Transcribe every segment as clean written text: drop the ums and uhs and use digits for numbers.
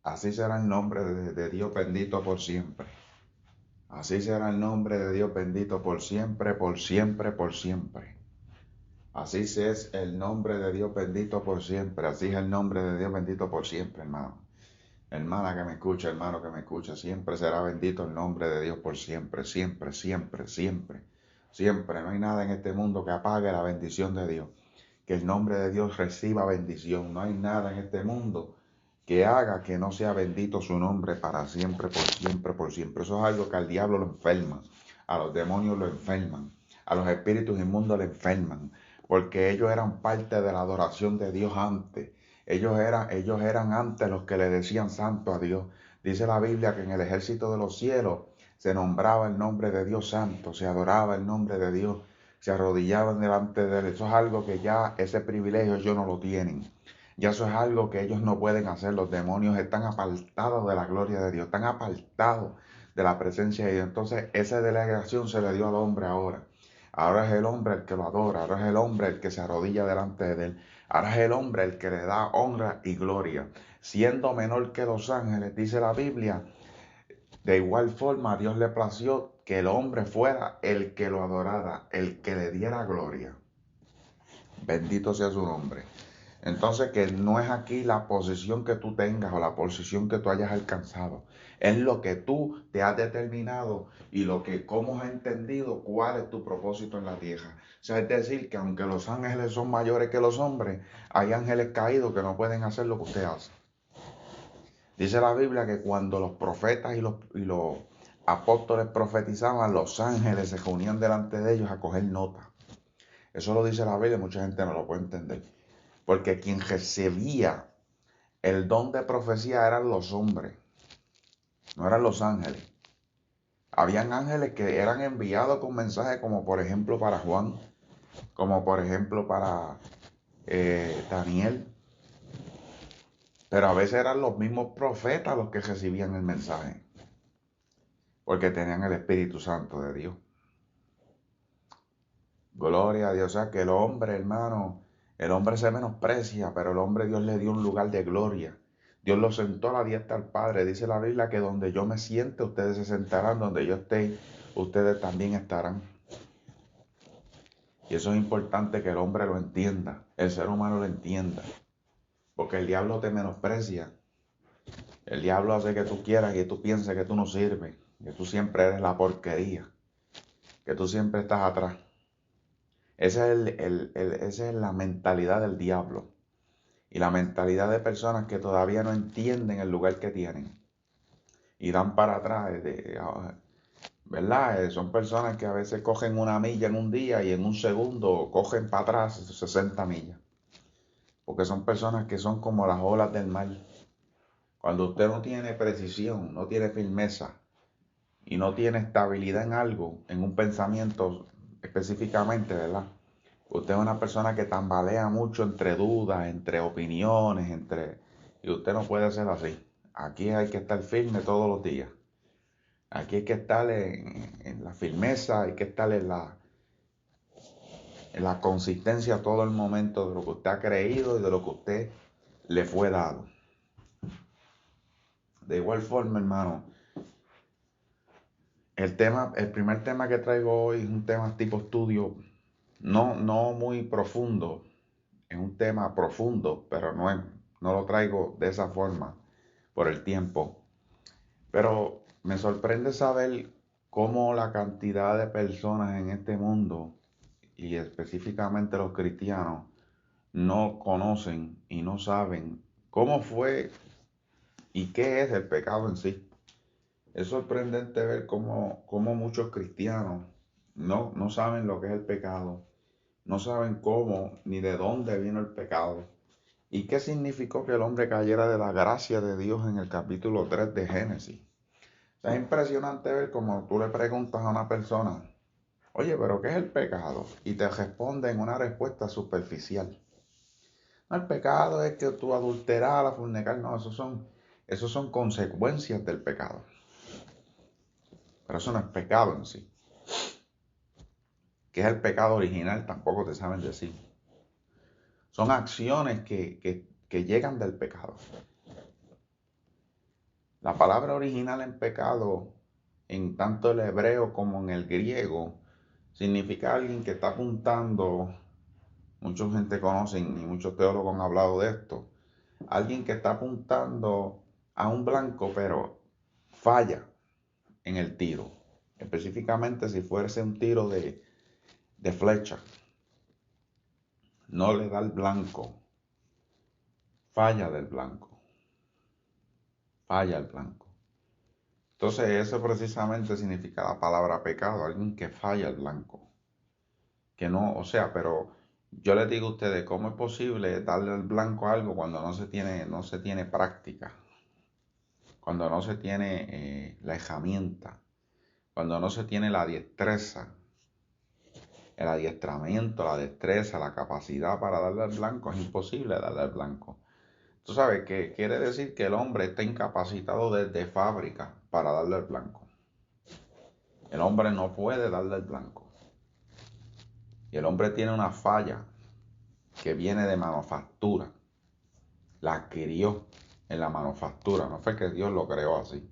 Así será el nombre de Dios bendito por siempre. Así será el nombre de Dios bendito por siempre, por siempre, por siempre. Así es el nombre de Dios bendito por siempre. Así es el nombre de Dios bendito por siempre, hermano. Hermana que me escucha, hermano que me escucha, siempre será bendito el nombre de Dios por siempre, siempre, siempre, siempre. Siempre. No hay nada en este mundo que apague la bendición de Dios. Que el nombre de Dios reciba bendición. No hay nada en este mundo que haga que no sea bendito su nombre para siempre, por siempre, por siempre. Eso es algo que al diablo lo enferma, a los demonios lo enferman, a los espíritus inmundos le enferman, porque ellos eran parte de la adoración de Dios antes. Ellos eran antes los que le decían santo a Dios. Dice la Biblia que en el ejército de los cielos se nombraba el nombre de Dios santo, se adoraba el nombre de Dios, se arrodillaban delante de él. Eso es algo que ya ese privilegio ellos no lo tienen. Ya eso es algo que ellos no pueden hacer. Los demonios están apartados de la gloria de Dios, están apartados de la presencia de Dios. Entonces esa delegación se le dio al hombre ahora. Ahora es el hombre el que lo adora, ahora es el hombre el que se arrodilla delante de él. Ahora es el hombre el que le da honra y gloria. Siendo menor que los ángeles, dice la Biblia, de igual forma a Dios le plació que el hombre fuera el que lo adorara, el que le diera gloria. Bendito sea su nombre. Entonces, que no es aquí la posición que tú tengas o la posición que tú hayas alcanzado. Es lo que tú te has determinado y lo que, cómo has entendido cuál es tu propósito en la tierra. O sea, es decir, que aunque los ángeles son mayores que los hombres, hay ángeles caídos que no pueden hacer lo que usted hace. Dice la Biblia que cuando los profetas y los apóstoles profetizaban, los ángeles se reunían delante de ellos a coger nota. Eso lo dice la Biblia y mucha gente no lo puede entender. Porque quien recibía el don de profecía eran los hombres, no eran los ángeles. Habían ángeles que eran enviados con mensajes como por ejemplo para Juan, como por ejemplo para Daniel. Pero a veces eran los mismos profetas los que recibían el mensaje, porque tenían el Espíritu Santo de Dios. Gloria a Dios. O sea que el hombre, hermano, el hombre se menosprecia, pero el hombre Dios le dio un lugar de gloria. Dios lo sentó a la diestra del Padre. Dice la Biblia que donde yo me siente, ustedes se sentarán. Donde yo esté, ustedes también estarán. Y eso es importante que el hombre lo entienda, el ser humano lo entienda. Porque el diablo te menosprecia. El diablo hace que tú quieras y que tú pienses que tú no sirves, que tú siempre eres la porquería, que tú siempre estás atrás. Esa es la mentalidad del diablo. Y la mentalidad de personas que todavía no entienden el lugar que tienen y dan para atrás, ¿verdad? Son personas que a veces cogen una milla en un día y en un segundo cogen para atrás 60 millas. Porque son personas que son como las olas del mar. Cuando usted no tiene precisión, no tiene firmeza y no tiene estabilidad en algo, en un pensamiento específicamente, ¿verdad? Usted es una persona que tambalea mucho entre dudas, entre opiniones, y usted no puede ser así. Aquí hay que estar firme todos los días. Aquí hay que estar en la firmeza, hay que estar en la consistencia todo el momento de lo que usted ha creído y de lo que usted le fue dado. De igual forma, hermano, el primer tema que traigo hoy es un tema tipo estudio, no muy profundo. Es un tema profundo, pero no lo traigo de esa forma por el tiempo. Pero me sorprende saber cómo la cantidad de personas en este mundo, y específicamente los cristianos, no conocen y no saben cómo fue y qué es el pecado en sí. Es sorprendente ver cómo muchos cristianos no saben lo que es el pecado, no saben cómo ni de dónde vino el pecado. ¿Y qué significó que el hombre cayera de la gracia de Dios en el capítulo 3 de Génesis? O sea, es impresionante ver cómo tú le preguntas a una persona, oye, pero ¿qué es el pecado? Y te responden una respuesta superficial. No, el pecado es que tú adulterar, fornicar, no, esos son consecuencias del pecado. Pero eso no es pecado en sí. ¿Qué es el pecado original? Tampoco te saben decir. Son acciones que llegan del pecado. La palabra original en pecado, en tanto el hebreo como en el griego, significa alguien que está apuntando, mucha gente conoce y muchos teólogos han hablado de esto, alguien que está apuntando a un blanco pero falla en el tiro, específicamente si fuese un tiro de flecha, no le da el blanco, falla del blanco, falla el blanco. Entonces eso precisamente significa la palabra pecado, alguien que falla el blanco, que no, o sea, pero yo les digo a ustedes, ¿cómo es posible darle el blanco a algo cuando no se tiene práctica? Cuando no se tiene la herramienta, cuando no se tiene la destreza, el adiestramiento, la destreza, la capacidad para darle al blanco, es imposible darle al blanco. Tú sabes que quiere decir que el hombre está incapacitado desde fábrica para darle al blanco. El hombre no puede darle al blanco. Y el hombre tiene una falla que viene de manufactura. La adquirió en la manufactura. No fue que Dios lo creó así.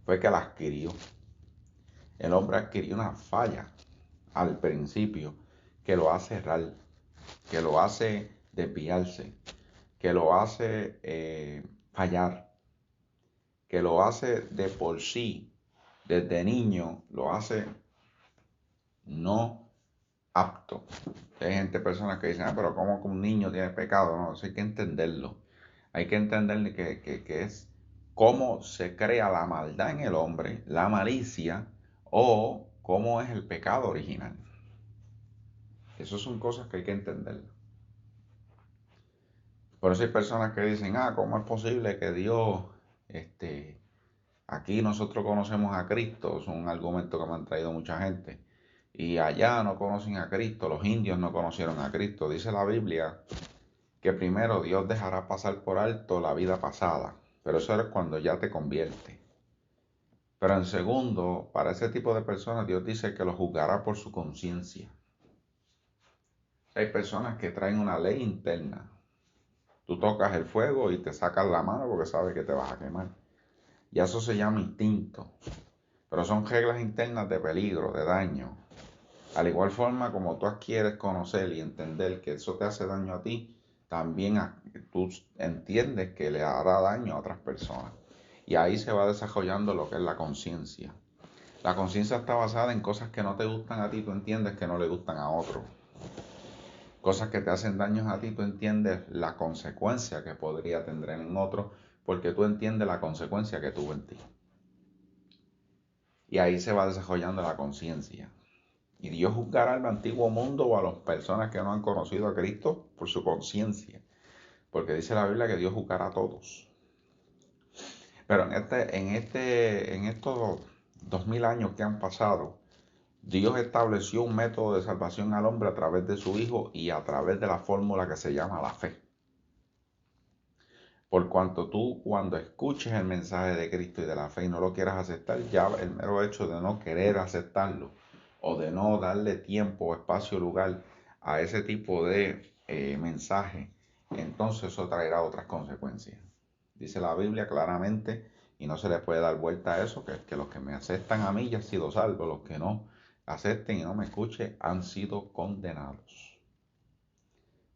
Fue que la adquirió. El hombre adquirió una falla al principio que lo hace errar, que lo hace desviarse, que lo hace fallar, que lo hace de por sí, desde niño, lo hace no apto. Hay gente, personas que dicen, pero ¿cómo que un niño tiene pecado? No, eso hay que entenderlo. Hay que entender que es cómo se crea la maldad en el hombre, la malicia, o cómo es el pecado original. Esas son cosas que hay que entender. Por eso hay personas que dicen, ¿cómo es posible que Dios, aquí nosotros conocemos a Cristo? Es un argumento que me han traído mucha gente. Y allá no conocen a Cristo, los indios no conocieron a Cristo. Dice la Biblia que primero Dios dejará pasar por alto la vida pasada, pero eso es cuando ya te convierte. Pero en segundo, para ese tipo de personas Dios dice que lo juzgará por su conciencia. Hay personas que traen una ley interna. Tú tocas el fuego y te sacas la mano porque sabes que te vas a quemar. Y eso se llama instinto. Pero son reglas internas de peligro, de daño. Al igual forma como tú adquieres conocer y entender que eso te hace daño a ti, también tú entiendes que le hará daño a otras personas. Y ahí se va desarrollando lo que es la conciencia. La conciencia está basada en cosas que no te gustan a ti, tú entiendes que no le gustan a otros. Cosas que te hacen daño a ti, tú entiendes la consecuencia que podría tener en otro, porque tú entiendes la consecuencia que tuvo en ti. Y ahí se va desarrollando la conciencia. Y Dios juzgará al antiguo mundo o a las personas que no han conocido a Cristo por su conciencia. Porque dice la Biblia que Dios juzgará a todos. Pero en estos 2000 años que han pasado, Dios estableció un método de salvación al hombre a través de su Hijo y a través de la fórmula que se llama la fe. Por cuanto tú, cuando escuches el mensaje de Cristo y de la fe y no lo quieras aceptar, ya el mero hecho de no querer aceptarlo o de no darle tiempo, espacio, lugar a ese tipo de mensaje, entonces eso traerá otras consecuencias. Dice la Biblia claramente, y no se le puede dar vuelta a eso, que los que me aceptan a mí ya han sido salvos, los que no acepten y no me escuchen han sido condenados.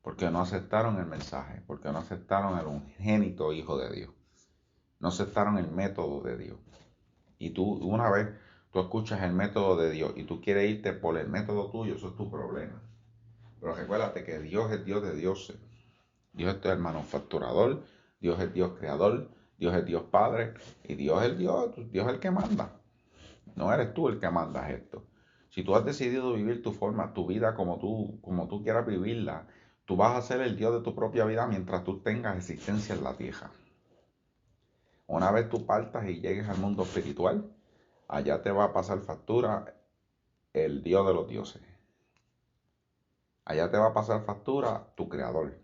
Porque no aceptaron el mensaje, porque no aceptaron el unigénito Hijo de Dios, no aceptaron el método de Dios. Y tú, una vez tú escuchas el método de Dios y tú quieres irte por el método tuyo, eso es tu problema. Pero recuérdate que Dios es Dios de dioses. Dios es el manufacturador, Dios es Dios creador, Dios es Dios Padre y Dios es Dios es el que manda. No eres tú el que mandas esto. Si tú has decidido vivir tu forma, tu vida como tú quieras vivirla, tú vas a ser el Dios de tu propia vida mientras tú tengas existencia en la tierra. Una vez tú partas y llegues al mundo espiritual, allá te va a pasar factura el Dios de los dioses. Allá te va a pasar factura tu creador.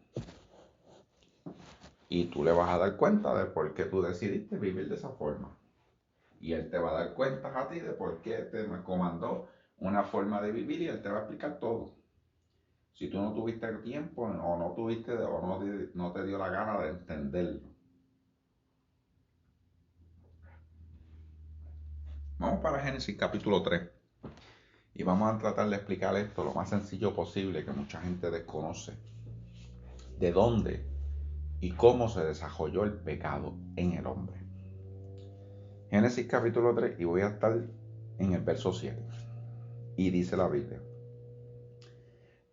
Y tú le vas a dar cuenta de por qué tú decidiste vivir de esa forma. Y Él te va a dar cuentas a ti de por qué te comandó una forma de vivir y Él te va a explicar todo. Si tú no tuviste tiempo o no te dio la gana de entenderlo. Vamos para Génesis capítulo 3 y vamos a tratar de explicar esto lo más sencillo posible, que mucha gente desconoce. ¿De dónde y cómo se desarrolló el pecado en el hombre? Génesis capítulo 3 y voy a estar en el verso 7. Y dice la Biblia: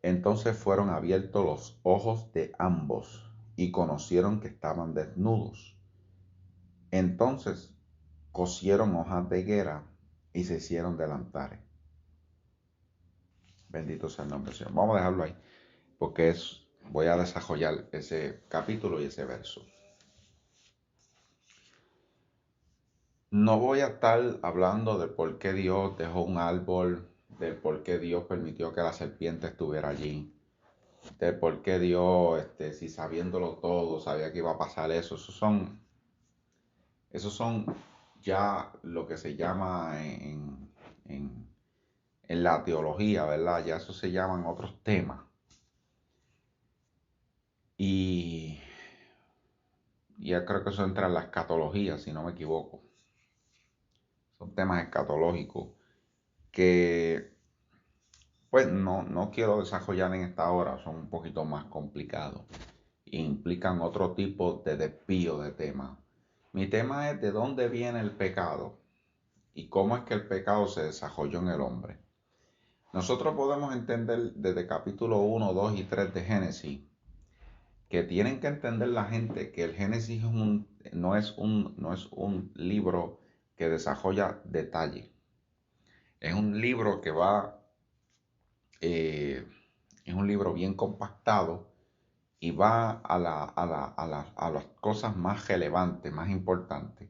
entonces fueron abiertos los ojos de ambos y conocieron que estaban desnudos. Entonces cosieron hojas de higuera y se hicieron delantares. Bendito sea el nombre del Señor. Vamos a dejarlo ahí, porque voy a desarrollar ese capítulo y ese verso. No voy a estar hablando de por qué Dios dejó un árbol, de por qué Dios permitió que la serpiente estuviera allí, de por qué Dios, si sabiéndolo todo, sabía que iba a pasar eso. Esos son ya lo que se llama en la teología, ¿verdad? Ya eso se llaman otros temas. Y ya creo que eso entra en la escatología, si no me equivoco. Son temas escatológicos que, pues, no quiero desarrollar en esta hora. Son un poquito más complicados e implican otro tipo de desvío de temas. Mi tema es de dónde viene el pecado y cómo es que el pecado se desarrolló en el hombre. Nosotros podemos entender desde capítulo 1, 2 y 3 de Génesis que tienen que entender la gente que el Génesis no es un libro que desarrolla detalle. Es un libro que es un libro bien compactado y va a las cosas más relevantes, más importantes.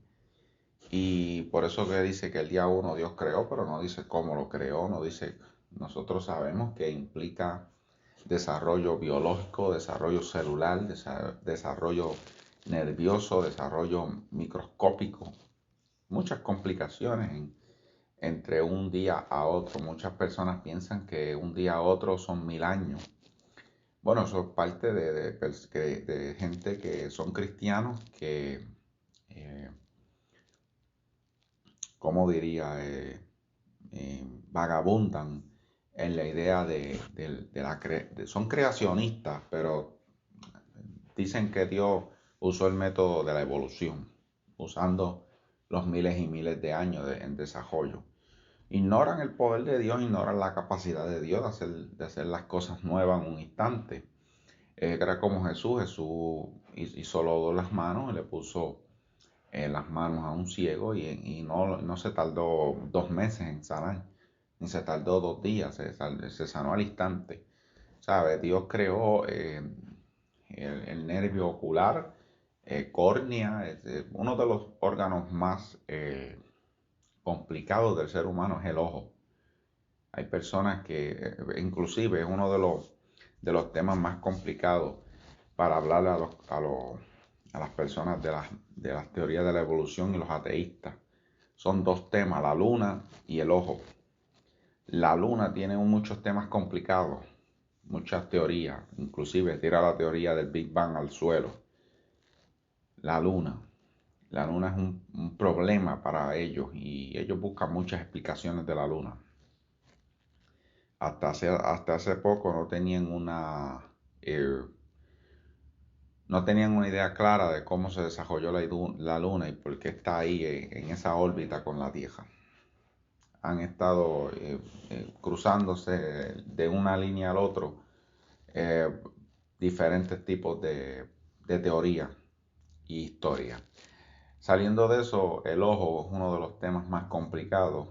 Y por eso que dice que el día 1 Dios creó, pero no dice cómo lo creó, no dice. Nosotros sabemos que implica desarrollo biológico, desarrollo celular, desarrollo nervioso, desarrollo microscópico, muchas complicaciones entre un día a otro. Muchas personas piensan que un día a otro son 1000 años. Bueno, eso es parte de gente que son cristianos que, eh, ¿cómo diría? Vagabundan en la idea son creacionistas, pero dicen que Dios usó el método de la evolución, usando los miles y miles de años en desarrollo. Ignoran el poder de Dios, ignoran la capacidad de Dios de hacer las cosas nuevas en un instante. Era como Jesús hizo lodo las manos y le puso las manos a un ciego y no se tardó 2 meses en sanar, ni se tardó 2 días, se sanó al instante. ¿Sabe? Dios creó el nervio ocular, córnea, uno de los órganos más complicados del ser humano es el ojo. Hay personas que, inclusive es uno de los temas más complicados para hablarle a las personas de las teorías de la evolución y los ateístas. Son 2 temas, la luna y el ojo. La luna tiene muchos temas complicados, muchas teorías, inclusive tira la teoría del Big Bang al suelo. La luna es un problema para ellos y ellos buscan muchas explicaciones de la luna. Hasta hace poco no tenían una idea clara de cómo se desarrolló la luna y por qué está ahí en esa órbita con la Tierra. Han estado cruzándose de una línea al otro diferentes tipos de teoría y historia. Saliendo de eso, el ojo es uno de los temas más complicados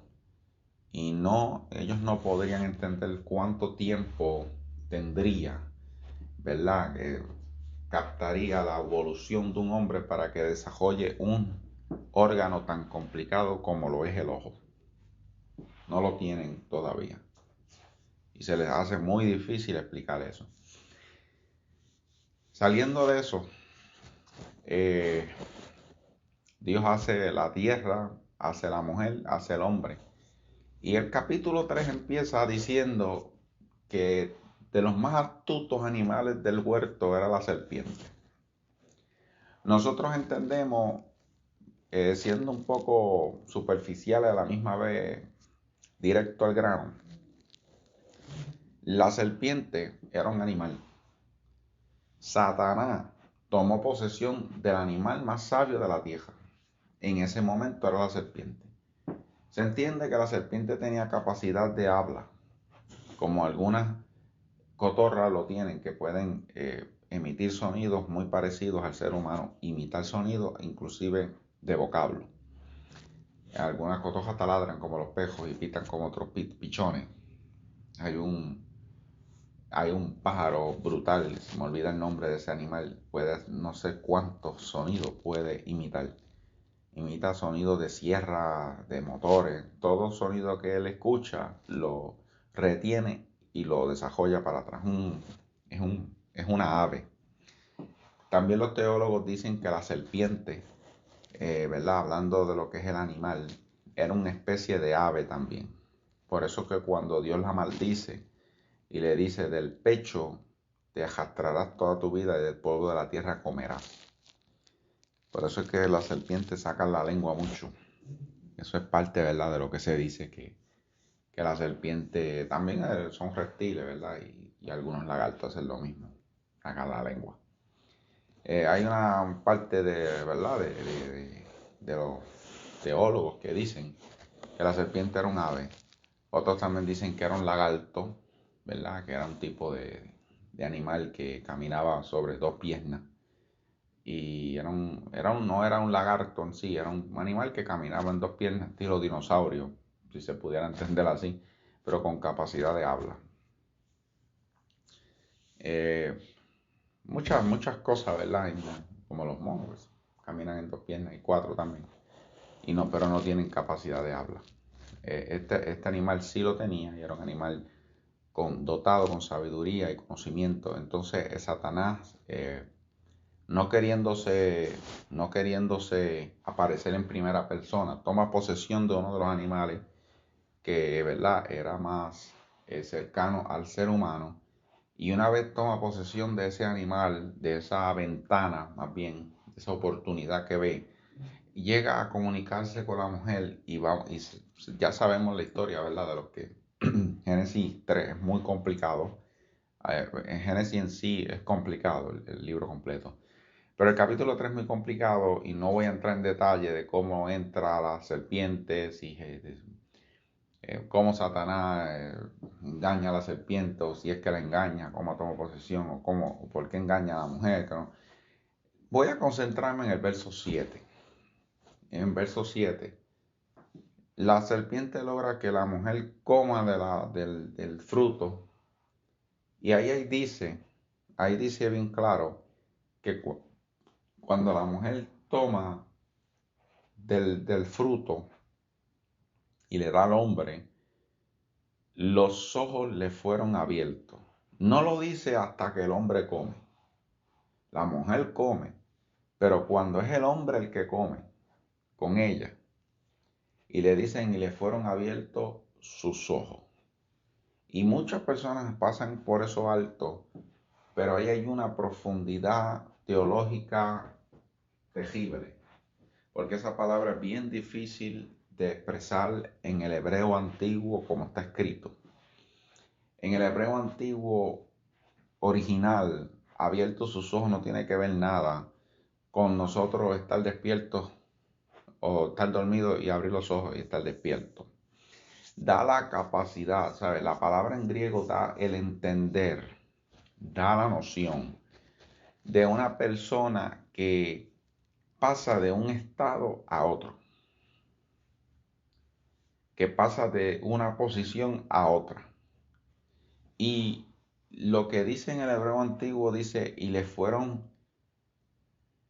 y ellos no podrían entender cuánto tiempo tendría, ¿verdad? Captaría la evolución de un hombre para que desarrolle un órgano tan complicado como lo es el ojo. No lo tienen todavía. Y se les hace muy difícil explicar eso. Saliendo de eso, Dios hace la tierra, hace la mujer, hace el hombre. Y el capítulo 3 empieza diciendo que de los más astutos animales del huerto era la serpiente. Nosotros entendemos siendo un poco superficial a la misma vez, directo al grano, la serpiente era un animal. Satanás tomó posesión del animal más sabio de la tierra. En ese momento era la serpiente. Se entiende que la serpiente tenía capacidad de habla, como algunas cotorras lo tienen, que pueden emitir sonidos muy parecidos al ser humano, imitar sonidos inclusive de vocablo. Algunas cotorras taladran como los pejos y pitan como otros pichones. Hay un pájaro brutal, se me olvida el nombre de ese animal, puede, no sé cuántos sonidos puede imitar. Imita sonidos de sierra, de motores, todo sonido que él escucha lo retiene y lo desarrolla para atrás. Es una ave. También los teólogos dicen que la serpiente, ¿verdad? Hablando de lo que es el animal, era una especie de ave también. Por eso que cuando Dios la maldice y le dice, del pecho te arrastrarás toda tu vida y del polvo de la tierra comerás. Por eso es que las serpientes sacan la lengua mucho. Eso es parte, ¿verdad?, de lo que se dice que las serpientes también son reptiles, ¿verdad? Y algunos lagartos hacen lo mismo, sacan la lengua. Hay una parte de, ¿verdad?, de los teólogos que dicen que la serpiente era un ave. Otros también dicen que era un lagarto, ¿verdad?, que era un tipo de animal que caminaba sobre dos piernas. Y no era un lagarto en sí, era un animal que caminaba en dos piernas, estilo dinosaurio, si se pudiera entender así, pero con capacidad de habla. Muchas cosas, ¿verdad? Como los monos, caminan en dos piernas y cuatro también, pero no tienen capacidad de habla. Este animal sí lo tenía y era un animal dotado con sabiduría y conocimiento. Entonces Satanás, no queriéndose aparecer en primera persona, toma posesión de uno de los animales que, ¿verdad?, era más cercano al ser humano, y una vez toma posesión de ese animal, de esa ventana, más bien, de esa oportunidad que ve, llega a comunicarse con la mujer y ya sabemos la historia, ¿verdad?, de lo que Génesis 3 es muy complicado. En Génesis en sí es complicado el libro completo. Pero el capítulo 3 es muy complicado y no voy a entrar en detalle de cómo entra las serpientes y cómo Satanás engaña a la serpiente, o si es que la engaña, cómo toma posesión, o por qué engaña a la mujer. ¿No? Voy a concentrarme en el verso 7. En verso 7, la serpiente logra que la mujer coma del fruto. Y ahí dice bien claro que cuando la mujer toma del fruto y le da al hombre, los ojos le fueron abiertos. No lo dice hasta que el hombre come. La mujer come, pero cuando es el hombre el que come con ella, y le dicen, y le fueron abiertos sus ojos. Y muchas personas pasan por eso alto, pero ahí hay una profundidad teológica terrible, porque esa palabra es bien difícil de expresar en el hebreo antiguo como está escrito. En el hebreo antiguo original, abierto sus ojos no tiene que ver nada con nosotros estar despiertos o estar dormidos y abrir los ojos y estar despiertos. Da la capacidad, ¿sabes? La palabra en griego da el entender, da la noción de una persona que pasa de un estado a otro, que pasa de una posición a otra. Y lo que dice en el hebreo antiguo dice, y le fueron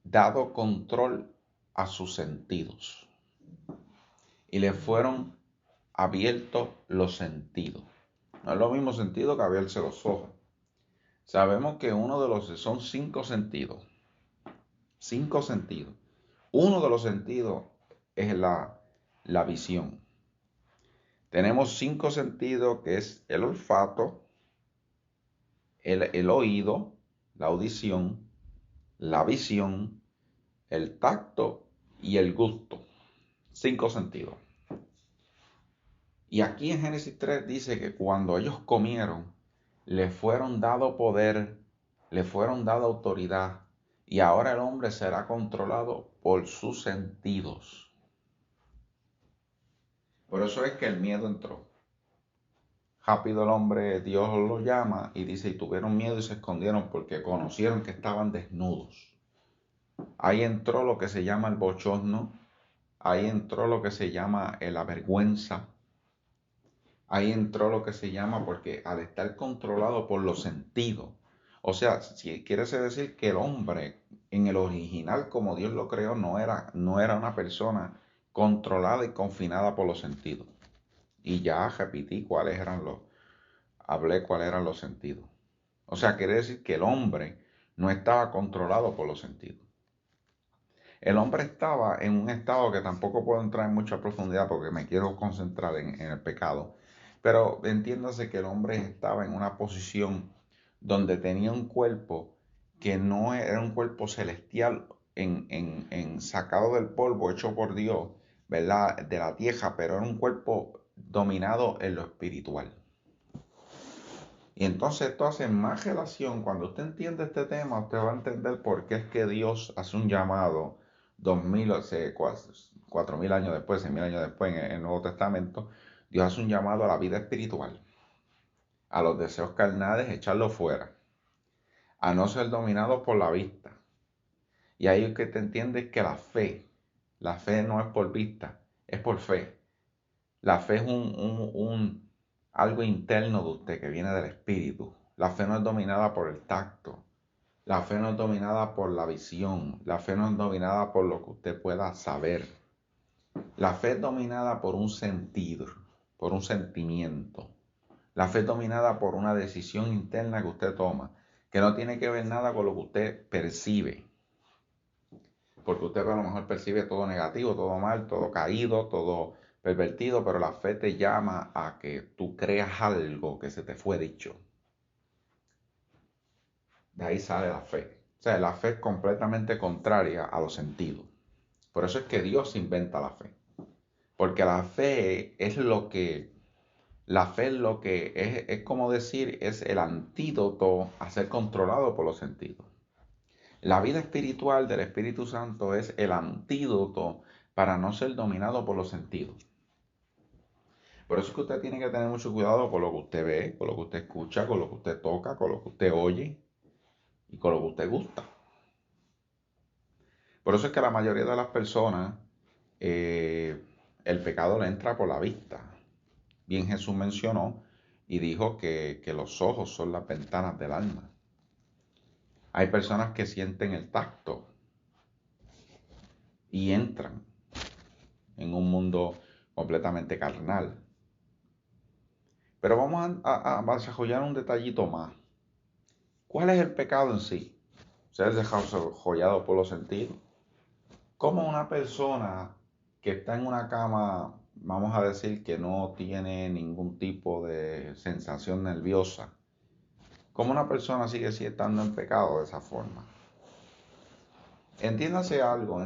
dado control a sus sentidos. Y le fueron abiertos los sentidos. No es lo mismo sentido que abrirse los ojos. Sabemos que son 5 sentidos. 5 sentidos. Uno de los sentidos es la visión. Tenemos 5 sentidos, que es el olfato, el oído, la audición, la visión, el tacto y el gusto. 5 sentidos. Y aquí en Génesis 3 dice que cuando ellos comieron, le fueron dado poder, le fueron dada autoridad, y ahora el hombre será controlado por sus sentidos. Por eso es que el miedo entró. Rápido el hombre, Dios lo llama y dice, y tuvieron miedo y se escondieron porque conocieron que estaban desnudos. Ahí entró lo que se llama el bochorno, ahí entró lo que se llama la vergüenza, ahí entró lo que se llama, porque al estar controlado por los sentidos, o sea, si quiere decir que el hombre en el original como Dios lo creó no era una persona controlada y confinada por los sentidos. Y ya repetí hablé cuáles eran los sentidos. O sea, quiere decir que el hombre no estaba controlado por los sentidos. El hombre estaba en un estado que tampoco puedo entrar en mucha profundidad porque me quiero concentrar en el pecado. Pero entiéndase que el hombre estaba en una posición donde tenía un cuerpo que no era un cuerpo celestial sacado del polvo, hecho por Dios, ¿verdad? De la tierra, pero era un cuerpo dominado en lo espiritual. Y entonces esto hace más relación. Cuando usted entiende este tema, usted va a entender por qué es que Dios hace un llamado 4.000 años después, 6.000 años después en el Nuevo Testamento. Dios hace un llamado a la vida espiritual, a los deseos carnales, echarlos fuera, a no ser dominados por la vista. Y ahí es que te entiendes que la fe no es por vista, es por fe. La fe es algo interno de usted que viene del espíritu. La fe no es dominada por el tacto. La fe no es dominada por la visión. La fe no es dominada por lo que usted pueda saber. La fe es dominada por un sentido, por un sentimiento. La fe es dominada por una decisión interna que usted toma, que no tiene que ver nada con lo que usted percibe. Porque usted a lo mejor percibe todo negativo, todo mal, todo caído, todo pervertido, pero la fe te llama a que tú creas algo que se te fue dicho. De ahí sale la fe. O sea, la fe es completamente contraria a los sentidos. Por eso es que Dios inventa la fe. Porque la fe es es como decir, es el antídoto a ser controlado por los sentidos. La vida espiritual del Espíritu Santo es el antídoto para no ser dominado por los sentidos. Por eso es que usted tiene que tener mucho cuidado con lo que usted ve, con lo que usted escucha, con lo que usted toca, con lo que usted oye y con lo que usted gusta. Por eso es que la mayoría de las personas el pecado le entra por la vista. Bien Jesús mencionó y dijo que los ojos son las ventanas del alma. Hay personas que sienten el tacto y entran en un mundo completamente carnal. Pero vamos a desarrollar un detallito más. ¿Cuál es el pecado en sí? Ser desarrollado por los sentidos. ¿Cómo una persona que está en una cama, vamos a decir que no tiene ningún tipo de sensación nerviosa, cómo una persona sigue estando en pecado de esa forma? Entiéndase algo.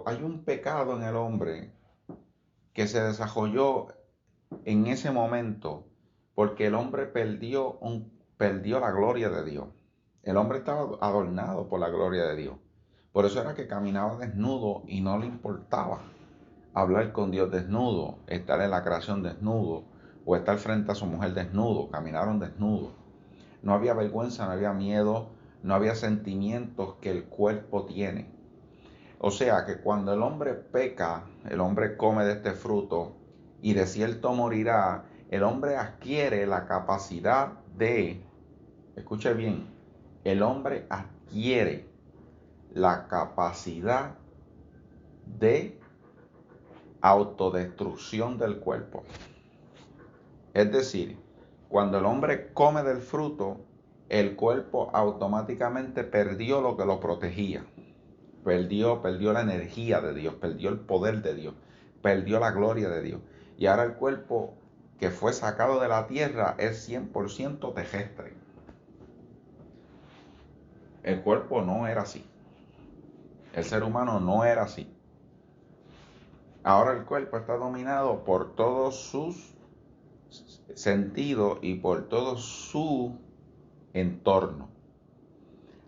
Hay un pecado en el hombre que se desarrolló en ese momento porque el hombre perdió la gloria de Dios. El hombre estaba adornado por la gloria de Dios. Por eso era que caminaba desnudo y no le importaba hablar con Dios desnudo, estar en la creación desnudo o estar frente a su mujer desnudo. Caminaron desnudos. No había vergüenza, no había miedo, no había sentimientos que el cuerpo tiene. O sea que cuando el hombre peca, el hombre come de este fruto y de cierto morirá, el hombre adquiere la capacidad escuche bien, el hombre adquiere la capacidad de autodestrucción del cuerpo. Es decir, cuando el hombre come del fruto, el cuerpo automáticamente perdió lo que lo protegía. Perdió la energía de Dios, perdió el poder de Dios, perdió la gloria de Dios. Y ahora el cuerpo que fue sacado de la tierra es 100% terrestre. El cuerpo no era así. El ser humano no era así. Ahora el cuerpo está dominado por todos sus sentidos y por todo su entorno.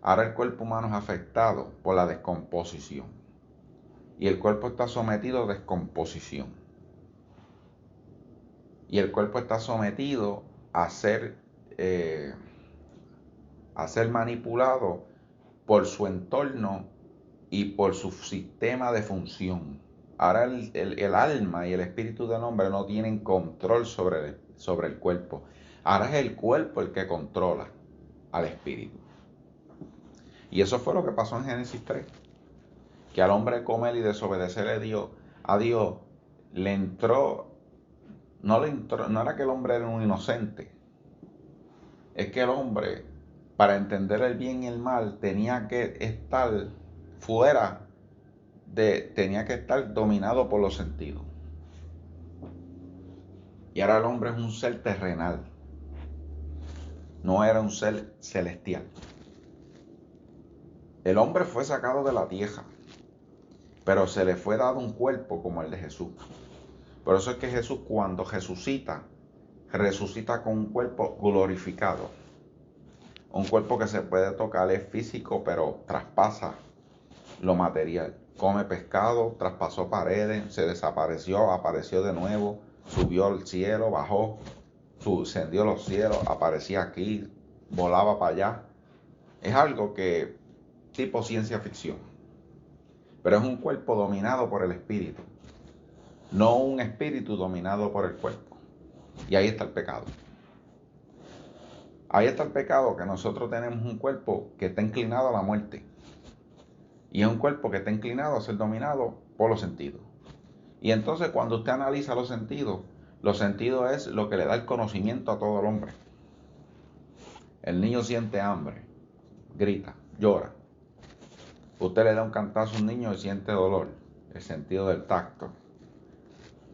Ahora el cuerpo humano es afectado por la descomposición. Y el cuerpo está sometido a descomposición. Y el cuerpo está sometido a ser manipulado por su entorno y por su sistema de función. Ahora el alma y el espíritu del hombre no tienen control sobre el cuerpo. Ahora es el cuerpo el que controla al espíritu. Y eso fue lo que pasó en Génesis 3. Que al hombre comer y desobedecer a Dios le entró, no era que el hombre era un inocente. Es que el hombre, para entender el bien y el mal, tenía que estar tenía que estar dominado por los sentidos. Y ahora el hombre es un ser terrenal, no era un ser celestial. El hombre fue sacado de la tierra, pero se le fue dado un cuerpo como el de Jesús. Por eso es que Jesús, cuando resucita con un cuerpo glorificado. Un cuerpo que se puede tocar, es físico, pero traspasa lo material. Come pescado, traspasó paredes, se desapareció, apareció de nuevo, subió al cielo, bajó, ascendió los cielos, aparecía aquí, volaba para allá. Es algo que tipo ciencia ficción. Pero es un cuerpo dominado por el espíritu, no un espíritu dominado por el cuerpo. Y ahí está el pecado. Ahí está el pecado, que nosotros tenemos un cuerpo que está inclinado a la muerte. Y es un cuerpo que está inclinado a ser dominado por los sentidos. Y entonces cuando usted analiza los sentidos es lo que le da el conocimiento a todo el hombre. El niño siente hambre, grita, llora. Usted le da un cantazo a un niño y siente dolor, el sentido del tacto.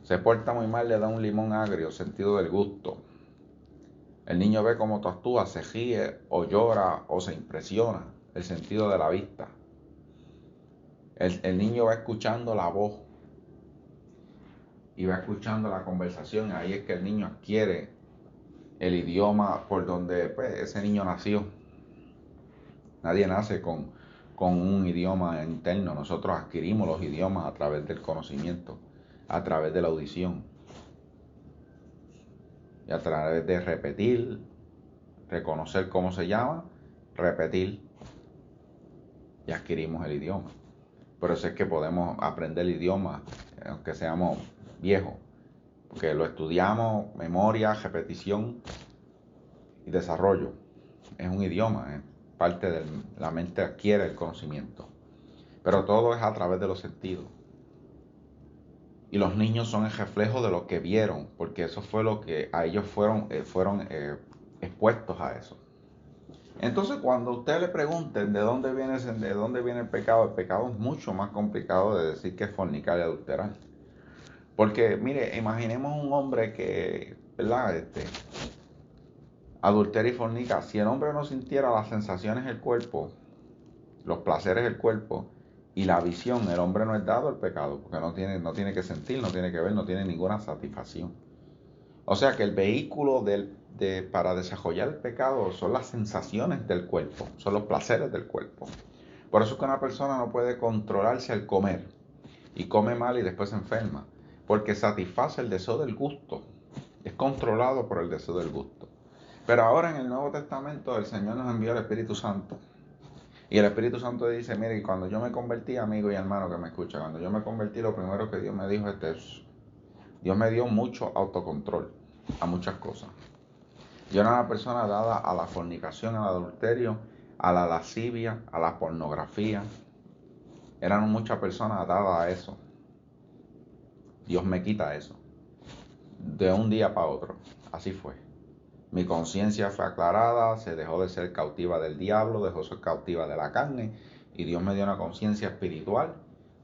Se porta muy mal, le da un limón agrio, el sentido del gusto. El niño ve cómo tú actúas, se ríe o llora o se impresiona, el sentido de la vista. El niño va escuchando la voz y va escuchando la conversación. Ahí es que el niño adquiere el idioma por donde pues, ese niño nació. Nadie nace con un idioma interno. Nosotros adquirimos los idiomas a través del conocimiento, a través de la audición y a través de repetir, reconocer cómo se llama, repetir y adquirimos el idioma. Por eso es que podemos aprender el idioma aunque seamos viejos, porque lo estudiamos, memoria, repetición y desarrollo. Es un idioma, parte de la mente adquiere el conocimiento. Pero todo es a través de los sentidos. Y los niños son el reflejo de lo que vieron, porque eso fue lo que a ellos fueron expuestos a eso. Entonces, cuando usted le pregunten de dónde viene el pecado es mucho más complicado de decir que es fornicar y adulterar. Porque, mire, imaginemos un hombre que, ¿verdad? Adultera y fornica. Si el hombre no sintiera las sensaciones del cuerpo, los placeres del cuerpo y la visión, el hombre no es dado al pecado, porque no tiene que sentir, no tiene que ver, no tiene ninguna satisfacción. O sea que el vehículo para desarrollar el pecado son las sensaciones del cuerpo, son los placeres del cuerpo. Por eso es que una persona no puede controlarse al comer y come mal y después se enferma, porque satisface el deseo del gusto, es controlado por el deseo del gusto. Pero ahora en el Nuevo Testamento el Señor nos envió el Espíritu Santo. Y el Espíritu Santo dice, mire, cuando yo me convertí, amigo y hermano que me escucha, cuando yo me convertí, lo primero que Dios me dijo es, Dios me dio mucho autocontrol a muchas cosas. Yo era una persona dada a la fornicación, al adulterio, a la lascivia, a la pornografía. Eran muchas personas dadas a eso. Dios me quita eso. De un día para otro. Así fue. Mi conciencia fue aclarada, se dejó de ser cautiva del diablo, dejó de ser cautiva de la carne, y Dios me dio una conciencia espiritual,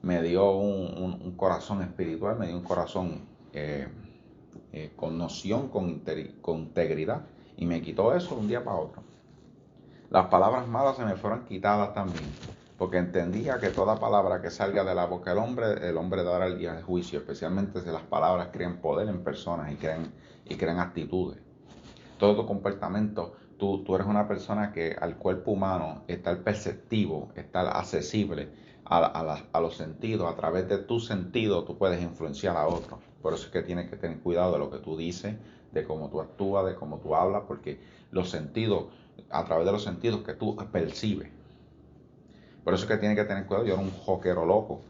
me dio un corazón espiritual, me dio un corazón con noción, con integridad, y me quitó eso de un día para otro. Las palabras malas se me fueron quitadas también. porque entendía que toda palabra que salga de la boca del hombre, el hombre dará el día de juicio, especialmente si las palabras crean poder en personas y crean actitudes. Todo tu comportamiento, tú eres una persona que al cuerpo humano está el perceptivo, está el accesible a los sentidos. A través de tus sentidos tú puedes influenciar a otros. Por eso es que tienes que tener cuidado de lo que tú dices, de cómo tú actúas, de cómo tú hablas, porque los sentidos, a través de los sentidos que tú percibes. Por eso es que tienes que tener cuidado. Yo era un joquero loco,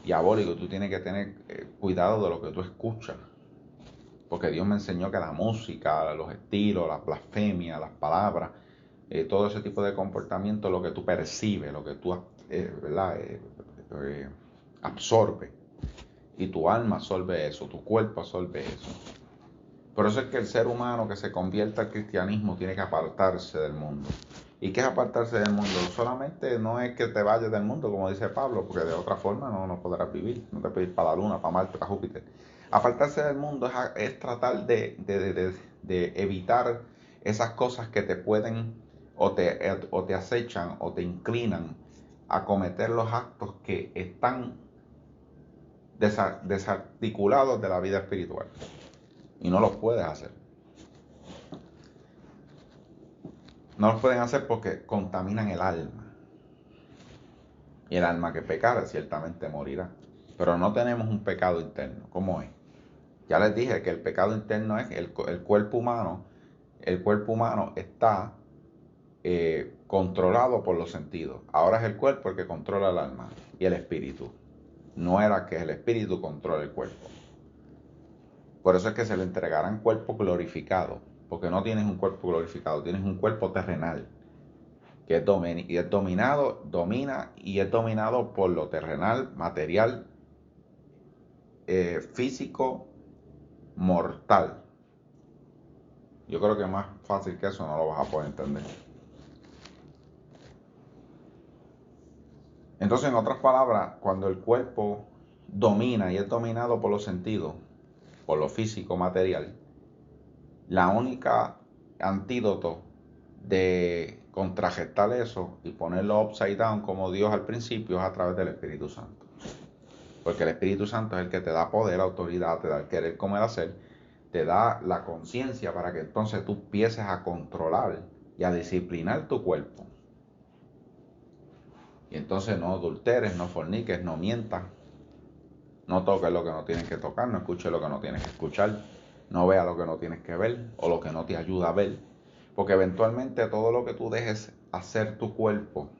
diabólico. Tú tienes que tener cuidado de lo que tú escuchas. Porque Dios me enseñó que la música, los estilos, la blasfemia, las palabras, todo ese tipo de comportamiento, lo que tú percibes, lo que tú ¿verdad? Absorbes. Y tu alma absorbe eso, tu cuerpo absorbe eso. Por eso es que el ser humano que se convierta al cristianismo tiene que apartarse del mundo. ¿Y qué es apartarse del mundo? Solamente no es que te vayas del mundo, como dice Pablo, porque de otra forma no podrás vivir. No te puedes ir para la luna, para Marte, para Júpiter. Apartarse del mundo es tratar de evitar esas cosas que te pueden o te acechan o te inclinan a cometer los actos que están desarticulados de la vida espiritual. Y no los puedes hacer. No los pueden hacer porque contaminan el alma. Y el alma que pecare ciertamente morirá. Pero no tenemos un pecado interno. ¿Cómo es? Ya les dije que el pecado interno es el cuerpo humano. El cuerpo humano está controlado por los sentidos. Ahora es el cuerpo el que controla el alma y el espíritu. No era que el espíritu controle el cuerpo. Por eso es que se le entregarán cuerpos glorificados. Porque no tienes un cuerpo glorificado, tienes un cuerpo terrenal. Que es dominado por lo terrenal, material, físico, mortal. Yo creo que más fácil que eso no lo vas a poder entender. Entonces, en otras palabras, cuando el cuerpo domina y es dominado por los sentidos, por lo físico, material, la única antídoto de contrarrestar eso y ponerlo upside down como Dios al principio es a través del Espíritu Santo. Porque el Espíritu Santo es el que te da poder, autoridad, te da el querer como el hacer, te da la conciencia para que entonces tú empieces a controlar y a disciplinar tu cuerpo. Y entonces no adulteres, no forniques, no mientas, no toques lo que no tienes que tocar, no escuches lo que no tienes que escuchar, no veas lo que no tienes que ver o lo que no te ayuda a ver. Porque eventualmente todo lo que tú dejes hacer tu cuerpo,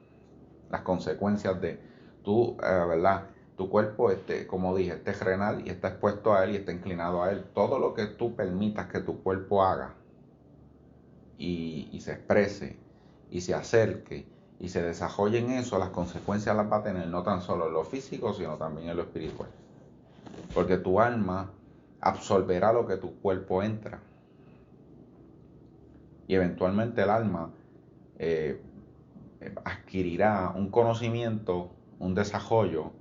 las consecuencias de tú, ¿verdad? Tu cuerpo, como dije, es terrenal y está expuesto a él y está inclinado a él. Todo lo que tú permitas que tu cuerpo haga y se exprese y se acerque y se desarrolle en eso, las consecuencias las va a tener no tan solo en lo físico, sino también en lo espiritual. Porque tu alma absorberá lo que tu cuerpo entra. Y eventualmente el alma adquirirá un conocimiento, un desarrollo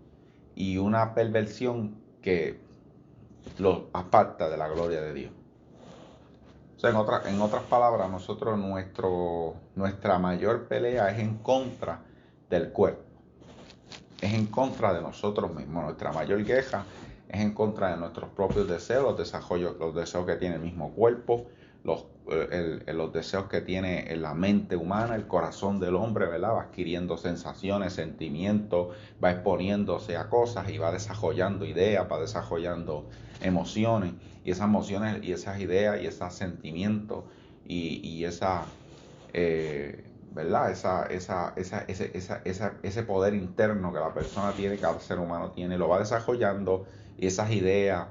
y una perversión que lo aparta de la gloria de Dios. O sea, en otras palabras, nosotros nuestra mayor pelea es en contra del cuerpo. Es en contra de nosotros mismos. Nuestra mayor queja es en contra de nuestros propios deseos, los deseos que tiene el mismo cuerpo, los deseos que tiene la mente humana, el corazón del hombre, ¿verdad? Va adquiriendo sensaciones, sentimientos, va exponiéndose a cosas y va desarrollando ideas, va desarrollando emociones, y esas emociones y esas ideas y esos sentimientos y esa ¿verdad? Ese poder interno que la persona tiene, cada ser humano tiene, lo va desarrollando y esas ideas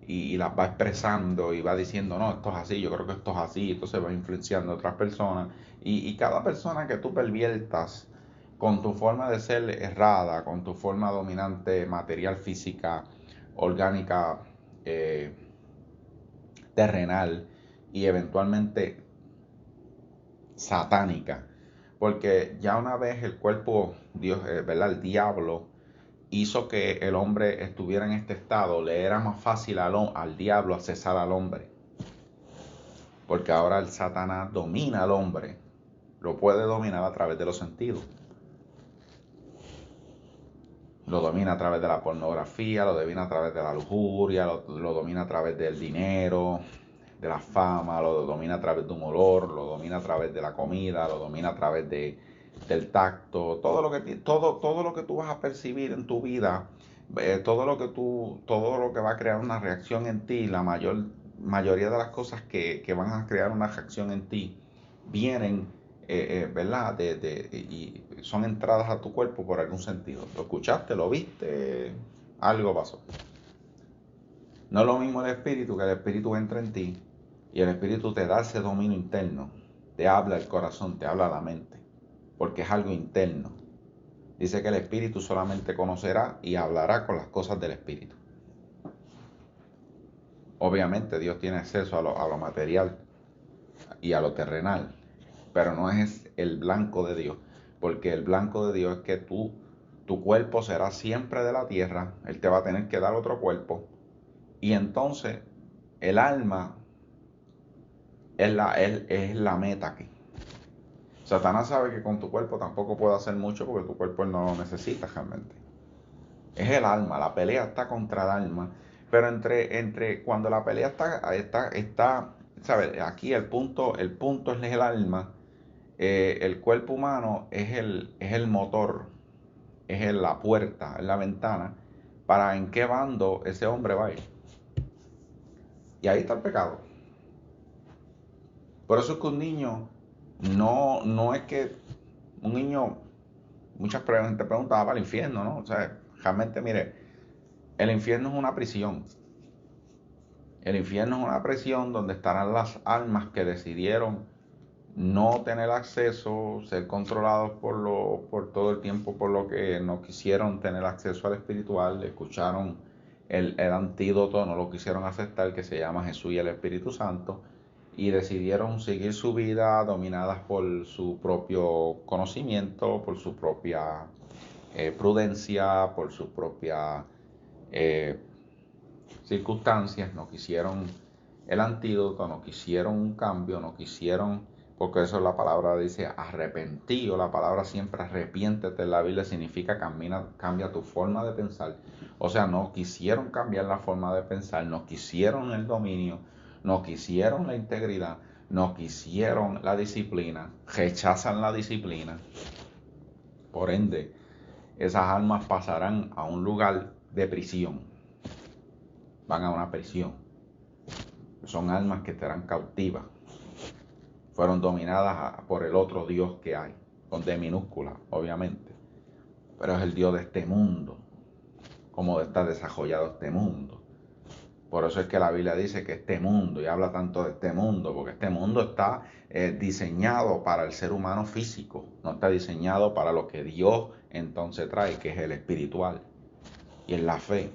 y las va expresando y va diciendo, no, esto es así, yo creo que esto es así, entonces va influenciando a otras personas y cada persona que tú perviertas con tu forma de ser errada, con tu forma dominante material, física, orgánica, terrenal y eventualmente satánica, porque ya una vez el cuerpo, Dios, ¿verdad? El diablo hizo que el hombre estuviera en este estado, le era más fácil al diablo accesar al hombre, porque ahora el Satanás domina al hombre, lo puede dominar a través de los sentidos. Lo domina a través de la pornografía, lo domina a través de la lujuria, lo domina a través del dinero, de la fama, lo domina a través de un olor, lo domina a través de la comida, lo domina a través del tacto, todo lo que tú vas a percibir en tu vida, todo lo que va a crear una reacción en ti, la mayoría de las cosas que van a crear una reacción en ti vienen, ¿verdad? Y son entradas a tu cuerpo por algún sentido. Lo escuchaste, lo viste, algo pasó. No es lo mismo el espíritu, que el espíritu entra en ti y el espíritu te da ese dominio interno. Te habla el corazón, te habla la mente, porque es algo interno. Dice que el espíritu solamente conocerá y hablará con las cosas del espíritu. Obviamente Dios tiene acceso a lo material y a lo terrenal, pero no es el blanco de Dios, porque el blanco de Dios es que tu cuerpo será siempre de la tierra, Él te va a tener que dar otro cuerpo, y entonces el alma es la meta aquí. Satanás sabe que con tu cuerpo tampoco puede hacer mucho porque tu cuerpo él no lo necesita realmente. Es el alma, la pelea está contra el alma, pero entre cuando la pelea está, ¿sabes? Aquí el punto es el alma. El cuerpo humano es el motor, la puerta, es la ventana para en qué bando ese hombre va a ir. Y ahí está el pecado. Por eso es que un niño no es que un niño, muchas gente preguntan, para el infierno, ¿no? O sea, realmente, mire, el infierno es una prisión. El infierno es una prisión donde estarán las almas que decidieron no tener acceso, ser controlados por todo el tiempo, por lo que no quisieron tener acceso al espiritual, escucharon el antídoto, no lo quisieron aceptar, que se llama Jesús y el Espíritu Santo, y decidieron seguir su vida dominadas por su propio conocimiento, por su propia prudencia, por su propia circunstancias, no quisieron el antídoto, no quisieron un cambio, no quisieron, porque eso la palabra dice arrepentido, la palabra siempre arrepiéntete en la Biblia significa cambia tu forma de pensar, o sea, no quisieron cambiar la forma de pensar, no quisieron el dominio, no quisieron la integridad, no quisieron la disciplina, rechazan la disciplina, por ende, esas almas pasarán a un lugar de prisión, van a una prisión. Son almas que estarán cautivas. Fueron dominadas por el otro Dios que hay, con D minúscula, obviamente. Pero es el Dios de este mundo, cómo está desarrollado este mundo. Por eso es que la Biblia dice que este mundo, y habla tanto de este mundo, porque este mundo está diseñado para el ser humano físico, no está diseñado para lo que Dios entonces trae, que es el espiritual, y es la fe,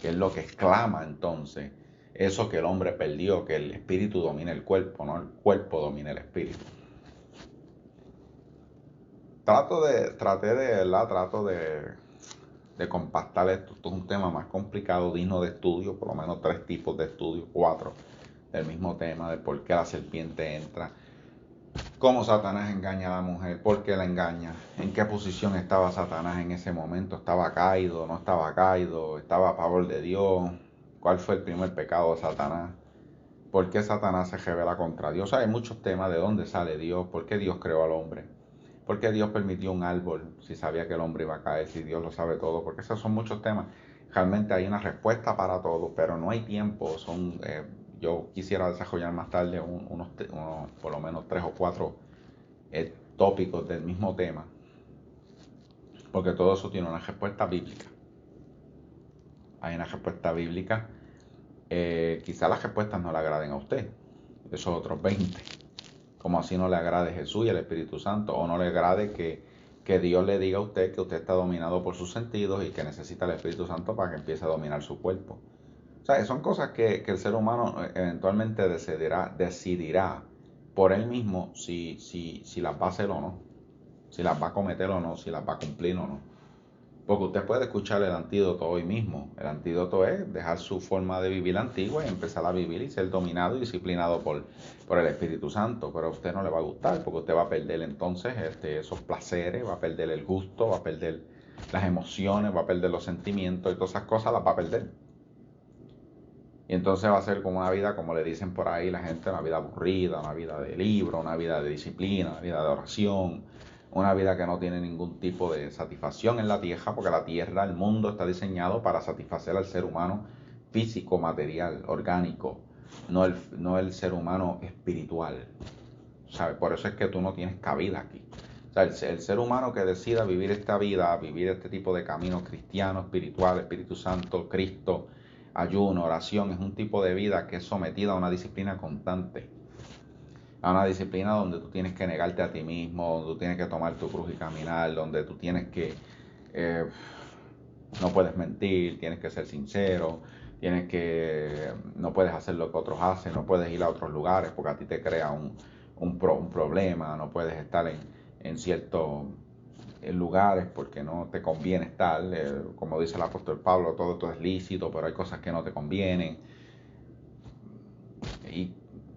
que es lo que exclama entonces eso que el hombre perdió, que el espíritu domina el cuerpo, no el cuerpo domina el espíritu. Trato de compactar esto. Esto es un tema más complicado, digno de estudio, por lo menos 3 tipos de estudio, 4, del mismo tema, de por qué la serpiente entra, cómo Satanás engaña a la mujer, por qué la engaña, en qué posición estaba Satanás en ese momento, estaba caído, no estaba caído, estaba a favor de Dios, cuál fue el primer pecado de Satanás, por qué Satanás se revela contra Dios. O sea, hay muchos temas de dónde sale Dios, por qué Dios creó al hombre, por qué Dios permitió un árbol si sabía que el hombre iba a caer, si Dios lo sabe todo, porque esos son muchos temas. Realmente hay una respuesta para todo, pero no hay tiempo. Yo quisiera desarrollar más tarde unos por lo menos 3 o 4 tópicos del mismo tema, porque todo eso tiene una respuesta bíblica. Hay una respuesta bíblica. Quizá las respuestas no le agraden a usted, esos otros 20, como así no le agrade Jesús y el Espíritu Santo, o no le agrade que Dios le diga a usted que usted está dominado por sus sentidos y que necesita el Espíritu Santo para que empiece a dominar su cuerpo. O sea, son cosas que el ser humano eventualmente decidirá por él mismo si las va a hacer o no, si las va a cometer o no, si las va a cumplir o no. Porque usted puede escuchar el antídoto hoy mismo. El antídoto es dejar su forma de vivir antigua y empezar a vivir y ser dominado y disciplinado por el Espíritu Santo. Pero a usted no le va a gustar porque usted va a perder entonces esos placeres, va a perder el gusto, va a perder las emociones, va a perder los sentimientos y todas esas cosas las va a perder. Y entonces va a ser como una vida, como le dicen por ahí la gente, una vida aburrida, una vida de libro, una vida de disciplina, una vida de oración, una vida que no tiene ningún tipo de satisfacción en la tierra, porque la tierra, el mundo está diseñado para satisfacer al ser humano físico, material, orgánico, no el ser humano espiritual. ¿Sabes? Por eso es que tú no tienes cabida aquí. O sea, el ser humano que decida vivir esta vida, vivir este tipo de camino cristiano, espiritual, Espíritu Santo, Cristo, ayuno, oración, es un tipo de vida que es sometida a una disciplina constante, a una disciplina donde tú tienes que negarte a ti mismo, donde tú tienes que tomar tu cruz y caminar, donde tú tienes que, eh, no puedes mentir, tienes que ser sincero, no puedes hacer lo que otros hacen, no puedes ir a otros lugares porque a ti te crea un problema, no puedes estar en ciertos lugares porque no te conviene estar, como dice el apóstol Pablo, todo esto es lícito, pero hay cosas que no te convienen y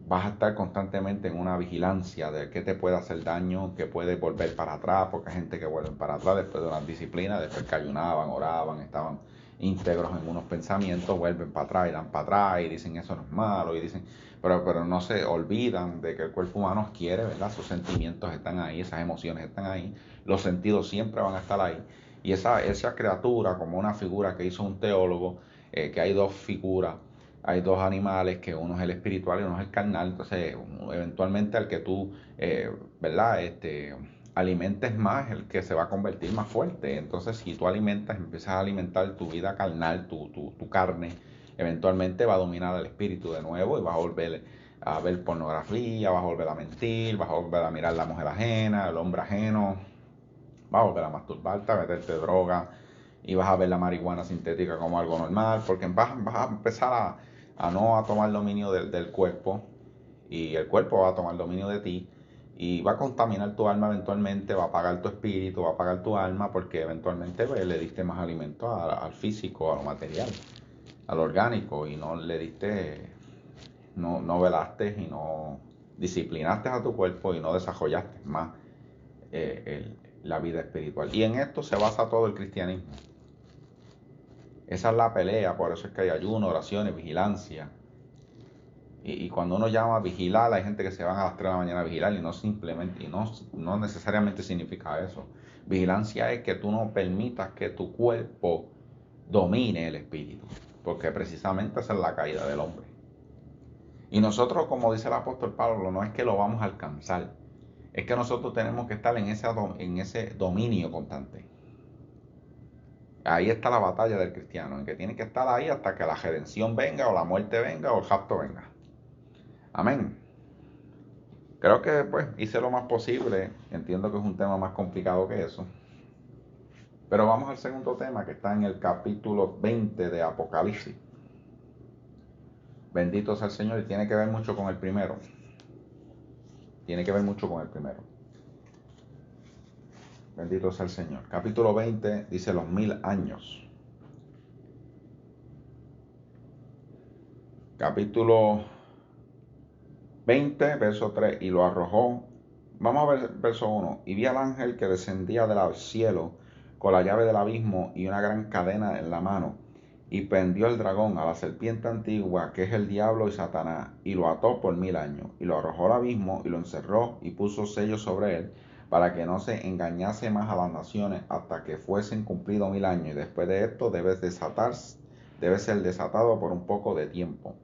vas a estar constantemente en una vigilancia de qué te puede hacer daño, qué puede volver para atrás, porque hay gente que vuelve para atrás después de una disciplina, después que ayunaban, oraban, estaban íntegros en unos pensamientos, vuelven para atrás y dan para atrás y dicen eso no es malo y dicen, pero no se olvidan de que el cuerpo humano quiere, ¿verdad? Sus sentimientos están ahí, esas emociones están ahí, los sentidos siempre van a estar ahí. Y esa criatura, como una figura que hizo un teólogo, que hay dos figuras, hay dos animales, que uno es el espiritual y uno es el carnal, entonces eventualmente al que tú, ¿verdad? Alimentes más, el que se va a convertir más fuerte. Entonces si tú empiezas a alimentar tu vida carnal, tu carne, eventualmente va a dominar al espíritu de nuevo y vas a volver a ver pornografía, vas a volver a mentir, vas a volver a mirar la mujer ajena, el hombre ajeno, vas a volver a masturbarte, a meterte droga y vas a ver la marihuana sintética como algo normal, porque vas a empezar a no a tomar dominio del cuerpo y el cuerpo va a tomar dominio de ti y va a contaminar tu alma eventualmente, va a apagar tu espíritu, va a apagar tu alma porque eventualmente pues, le diste más alimento al físico, a lo material, a lo orgánico y no le diste, no velaste y no disciplinaste a tu cuerpo y no desarrollaste más la vida espiritual. Y en esto se basa todo el cristianismo. Esa es la pelea, por eso es que hay ayuno, oraciones, vigilancia. Y cuando uno llama a vigilar, hay gente que se van a las 3 de la mañana a vigilar y no simplemente, y no necesariamente significa eso. Vigilancia es que tú no permitas que tu cuerpo domine el espíritu, porque precisamente esa es la caída del hombre. Y nosotros, como dice el apóstol Pablo, no es que lo vamos a alcanzar, es que nosotros tenemos que estar en ese dominio constante. Ahí está la batalla del cristiano, en que tiene que estar ahí hasta que la redención venga, o la muerte venga, o el rapto venga. Amén. Creo que pues hice lo más posible. Entiendo que es un tema más complicado que eso. Pero vamos al segundo tema que está en el capítulo 20 de Apocalipsis. Bendito sea el Señor, y tiene que ver mucho con el primero. Tiene que ver mucho con el primero. Bendito sea el Señor. Capítulo 20 dice los 1000 años. Capítulo 20, verso 3. Y lo arrojó. Vamos a ver verso 1. Y vi al ángel que descendía del cielo con la llave del abismo y una gran cadena en la mano. Y prendió el dragón, a la serpiente antigua, que es el diablo y Satanás, y lo ató por 1000 años. Y lo arrojó al abismo y lo encerró y puso sellos sobre él, para que no se engañase más a las naciones hasta que fuesen cumplidos 1000 años. Y después de esto debe ser desatado por un poco de tiempo.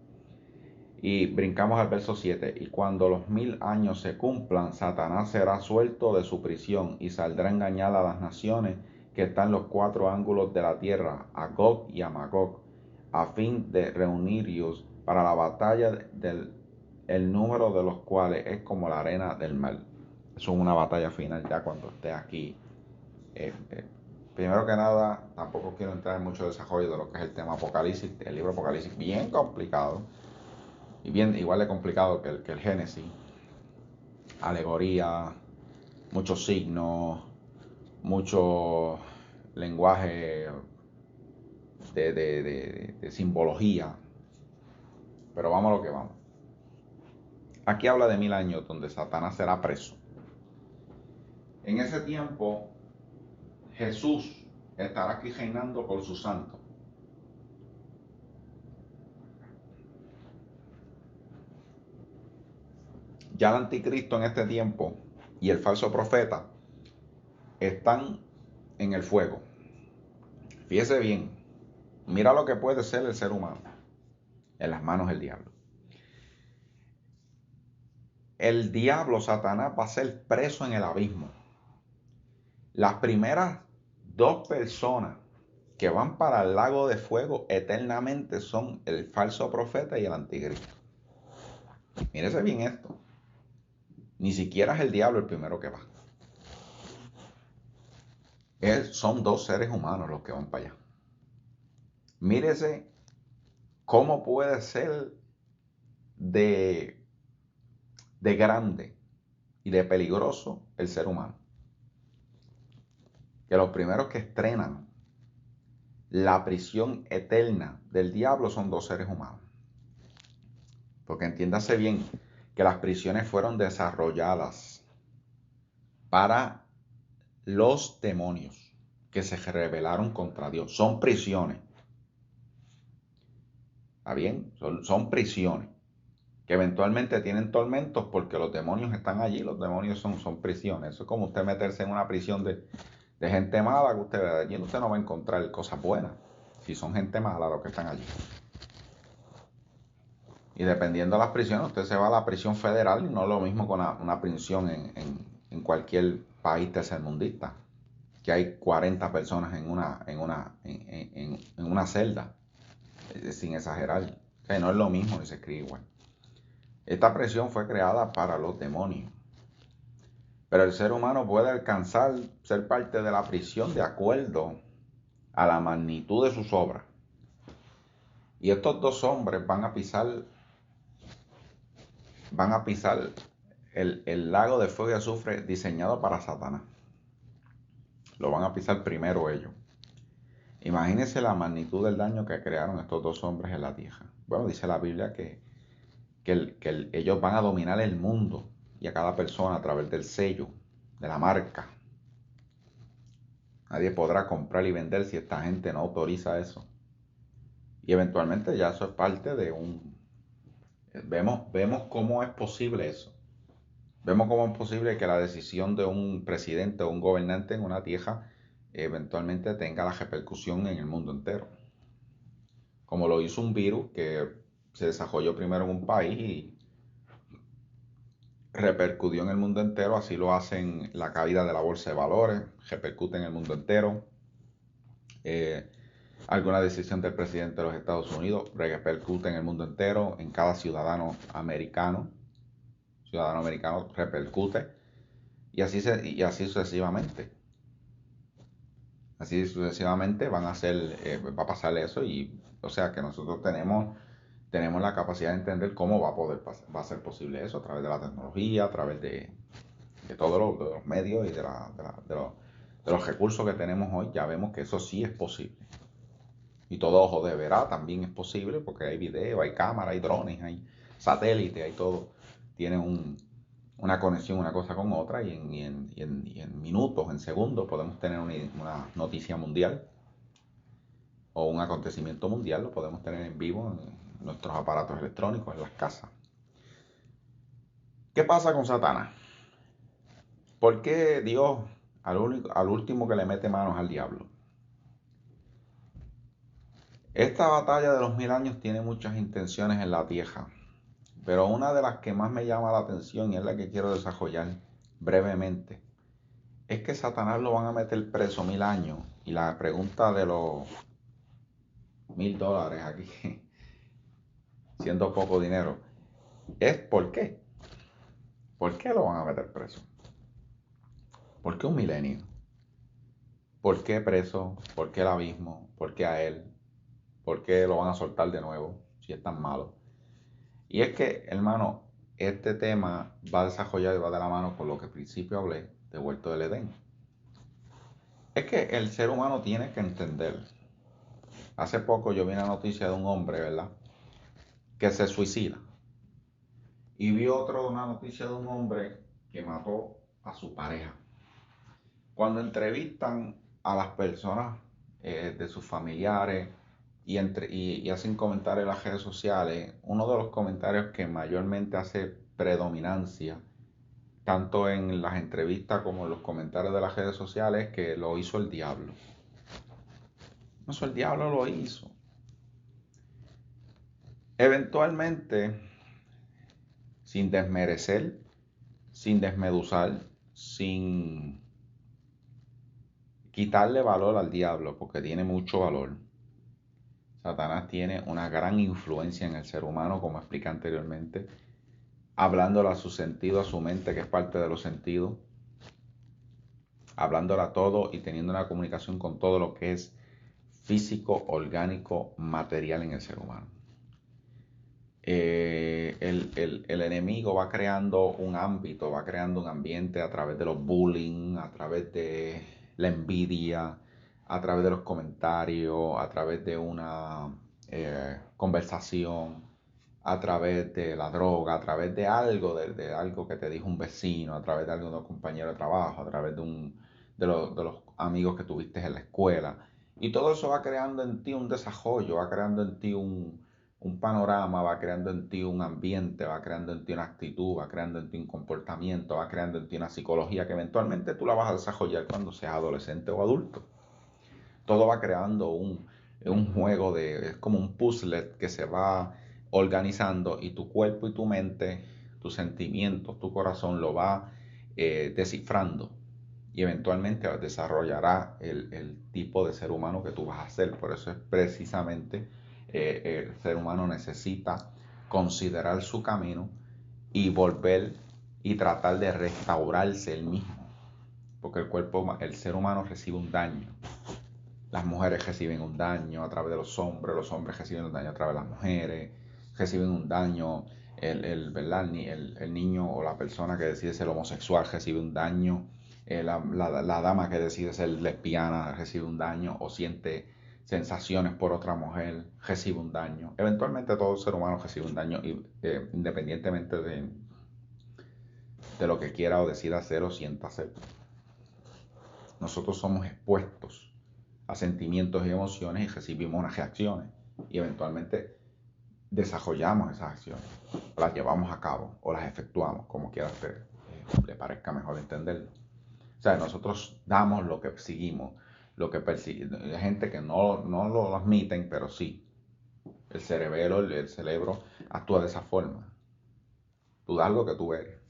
Y brincamos al verso 7. Y cuando los 1000 años se cumplan, Satanás será suelto de su prisión y saldrá a engañar a las naciones que están en los 4 ángulos de la tierra, a Gog y a Magog, a fin de reunirlos para la batalla, el número de los cuales es como la arena del mar. Eso es una batalla final ya cuando esté aquí. Primero que nada, tampoco quiero entrar en mucho desarrollo de lo que es el tema Apocalipsis. El libro Apocalipsis bien complicado. Y bien, igual de complicado que el Génesis. Alegoría, muchos signos, mucho lenguaje de simbología. Pero vamos a lo que vamos. Aquí habla de 1000 años donde Satanás será preso. En ese tiempo, Jesús estará aquí reinando por su santo. Ya el anticristo en este tiempo y el falso profeta están en el fuego. Fíjese bien, mira lo que puede ser el ser humano en las manos del diablo. El diablo, Satanás, va a ser preso en el abismo. Las primeras 2 personas que van para el lago de fuego eternamente son el falso profeta y el anticristo. Mírese bien esto. Ni siquiera es el diablo el primero que va. Son 2 seres humanos los que van para allá. Mírese cómo puede ser de grande y de peligroso el ser humano. Que los primeros que estrenan la prisión eterna del diablo son 2 seres humanos. Porque entiéndase bien que las prisiones fueron desarrolladas para los demonios que se rebelaron contra Dios. Son prisiones. ¿Está bien? Son prisiones que eventualmente tienen tormentos porque los demonios están allí. Los demonios son prisiones. Eso es como usted meterse en una prisión de gente mala que usted ve. Allí usted no va a encontrar cosas buenas. Si son gente mala los que están allí. Y dependiendo de las prisiones, usted se va a la prisión federal y no es lo mismo con una prisión en cualquier país tercermundista, que hay 40 personas en una celda, sin exagerar. O sea, no es lo mismo ni se escribe igual. Esta prisión fue creada para los demonios. Pero el ser humano puede alcanzar ser parte de la prisión de acuerdo a la magnitud de sus obras. Y estos 2 hombres van a pisar el lago de fuego y azufre diseñado para Satanás. Lo van a pisar primero ellos. Imagínense la magnitud del daño que crearon estos 2 hombres en la tierra. Bueno, dice la Biblia que ellos van a dominar el mundo y a cada persona a través del sello, de la marca. Nadie podrá comprar y vender si esta gente no autoriza eso. Y eventualmente ya eso es parte de Vemos cómo es posible eso. Vemos cómo es posible que la decisión de un presidente o un gobernante en una tierra eventualmente tenga la repercusión en el mundo entero. Como lo hizo un virus que se desarrolló primero en un país y repercutió en el mundo entero, así lo hacen la caída de la bolsa de valores, repercute en el mundo entero. Alguna decisión del presidente de los Estados Unidos repercute en el mundo entero, en cada ciudadano americano repercute, y así sucesivamente. Así sucesivamente va a pasar eso, y o sea que nosotros tenemos la capacidad de entender cómo va a ser posible eso a través de la tecnología, a través de todos los medios y de los recursos que tenemos hoy. Ya vemos que eso sí es posible. Y todo ojo de verá también es posible porque hay video, hay cámara, hay drones, hay satélites, hay todo. Tiene una conexión una cosa con otra y en minutos, en segundos podemos tener una noticia mundial o un acontecimiento mundial, lo podemos tener en vivo en nuestros aparatos electrónicos, en las casas. ¿Qué pasa con Satanás? ¿Por qué Dios al último que le mete manos al diablo? Esta batalla de los 1000 años tiene muchas intenciones en la tierra, pero una de las que más me llama la atención y es la que quiero desarrollar brevemente, es que Satanás lo van a meter preso 1000 años. Y la pregunta de los $1000 aquí, siendo poco dinero, es ¿por qué? ¿Por qué lo van a meter preso? ¿Por qué un milenio? ¿Por qué preso? ¿Por qué el abismo? ¿Por qué a él? ¿Por qué lo van a soltar de nuevo si es tan malo? Y es que, hermano, este tema va a desarrollar y va de la mano con lo que al principio hablé de Huerto del Edén. Es que el ser humano tiene que entender. Hace poco yo vi una noticia de un hombre, ¿verdad?, que se suicida. Y vi una noticia de un hombre que mató a su pareja. Cuando entrevistan a las personas de sus familiares y hacen comentarios en las redes sociales, uno de los comentarios que mayormente hace predominancia, tanto en las entrevistas como en los comentarios de las redes sociales, es que lo hizo el diablo. No, el diablo lo hizo. Eventualmente, sin desmerecer, sin desmeduzar, sin quitarle valor al diablo, porque tiene mucho valor. Satanás tiene una gran influencia en el ser humano, como expliqué anteriormente, hablándole a su sentido, a su mente, que es parte de los sentidos, hablándole a todo y teniendo una comunicación con todo lo que es físico, orgánico, material en el ser humano. El enemigo va creando un ámbito, va creando un ambiente a través de los bullying, a través de la envidia, a través de los comentarios, a través de una conversación, a través de la droga, a través de algo que te dijo un vecino, a través de algo de un compañero de trabajo, a través de los amigos que tuviste en la escuela. Y todo eso va creando en ti un desarrollo, va creando en ti un panorama, va creando en ti un ambiente, va creando en ti una actitud, va creando en ti un comportamiento, va creando en ti una psicología que eventualmente tú la vas a desarrollar cuando seas adolescente o adulto. Todo va creando un juego es como un puzzle que se va organizando y tu cuerpo y tu mente, tus sentimientos, tu corazón lo va descifrando y eventualmente desarrollará el tipo de ser humano que tú vas a ser. Por eso es precisamente el ser humano necesita considerar su camino y volver y tratar de restaurarse el mismo. Porque el ser humano recibe un daño. Las mujeres reciben un daño a través de los hombres reciben un daño a través de las mujeres, reciben un daño, ¿verdad? El niño o la persona que decide ser homosexual recibe un daño, la dama que decide ser lesbiana recibe un daño o siente sensaciones por otra mujer, recibe un daño. Eventualmente todo ser humano recibe un daño independientemente de lo que quiera o decida hacer o sienta hacer. Nosotros somos expuestos a sentimientos y emociones y recibimos unas reacciones y eventualmente desarrollamos esas acciones, o las llevamos a cabo o las efectuamos, como quiera usted le parezca mejor entenderlo. O sea, nosotros damos lo que seguimos, lo que percibimos. Hay gente que no lo admiten, pero sí. El cerebro actúa de esa forma. Tú das lo que tú eres.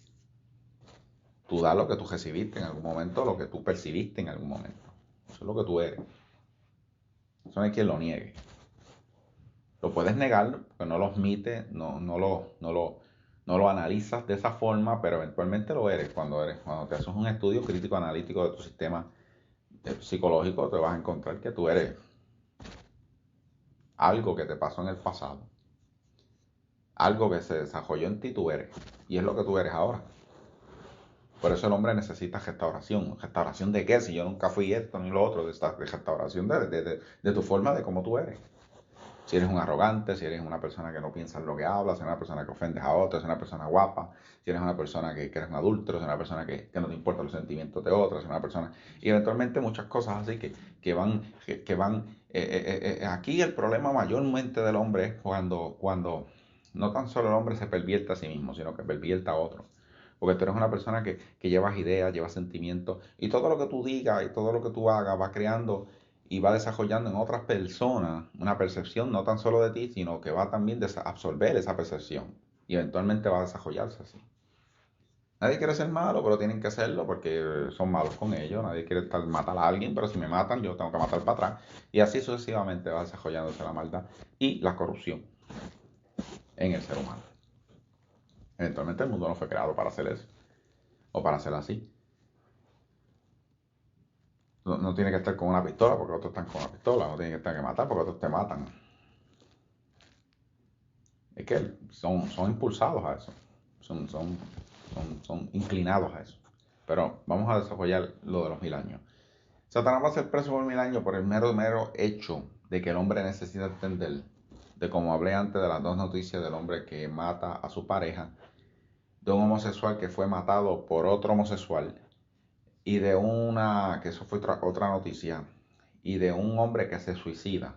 Tú das lo que tú recibiste en algún momento, lo que tú percibiste en algún momento. Eso es lo que tú eres. Eso no hay quien lo niegue. Lo puedes negar, porque no lo admites, no lo analizas de esa forma, pero eventualmente lo eres. Cuando te haces un estudio crítico analítico de tu sistema psicológico, te vas a encontrar que tú eres algo que te pasó en el pasado, algo que se desarrolló en ti, tú eres, y es lo que tú eres ahora. Por eso el hombre necesita restauración. ¿Restauración de qué? Si yo nunca fui esto ni lo otro, de restauración de tu forma de cómo tú eres. Si eres un arrogante, si eres una persona que no piensa en lo que habla, si eres una persona que ofendes a otros, si eres una persona guapa, si eres una persona que eres un adúltero, si eres una persona que no te importan los sentimientos de otros, si eres una persona... Y eventualmente muchas cosas así que van... aquí el problema mayormente del hombre es cuando no tan solo el hombre se pervierte a sí mismo, sino que pervierte a otro. Porque tú eres una persona que llevas ideas, llevas sentimientos, y todo lo que tú digas y todo lo que tú hagas va creando y va desarrollando en otras personas una percepción no tan solo de ti, sino que va también a absorber esa percepción y eventualmente va a desarrollarse así. Nadie quiere ser malo, pero tienen que hacerlo porque son malos con ellos. Nadie quiere matar a alguien, pero si me matan, yo tengo que matar para atrás. Y así sucesivamente va desarrollándose la maldad y la corrupción en el ser humano. Eventualmente el mundo no fue creado para hacer eso o para hacer así. No tiene que estar con una pistola porque otros están con una pistola. No tiene que estar que matar porque otros te matan. Es que son impulsados a eso, son inclinados a eso. Pero vamos a desarrollar lo de los 1000 años. Satanás va a ser preso por 1000 años por el mero hecho de que el hombre necesita entender, de como hablé antes de las dos noticias del hombre que mata a su pareja, de un homosexual que fue matado por otro homosexual y de que eso fue otra noticia, y de un hombre que se suicida.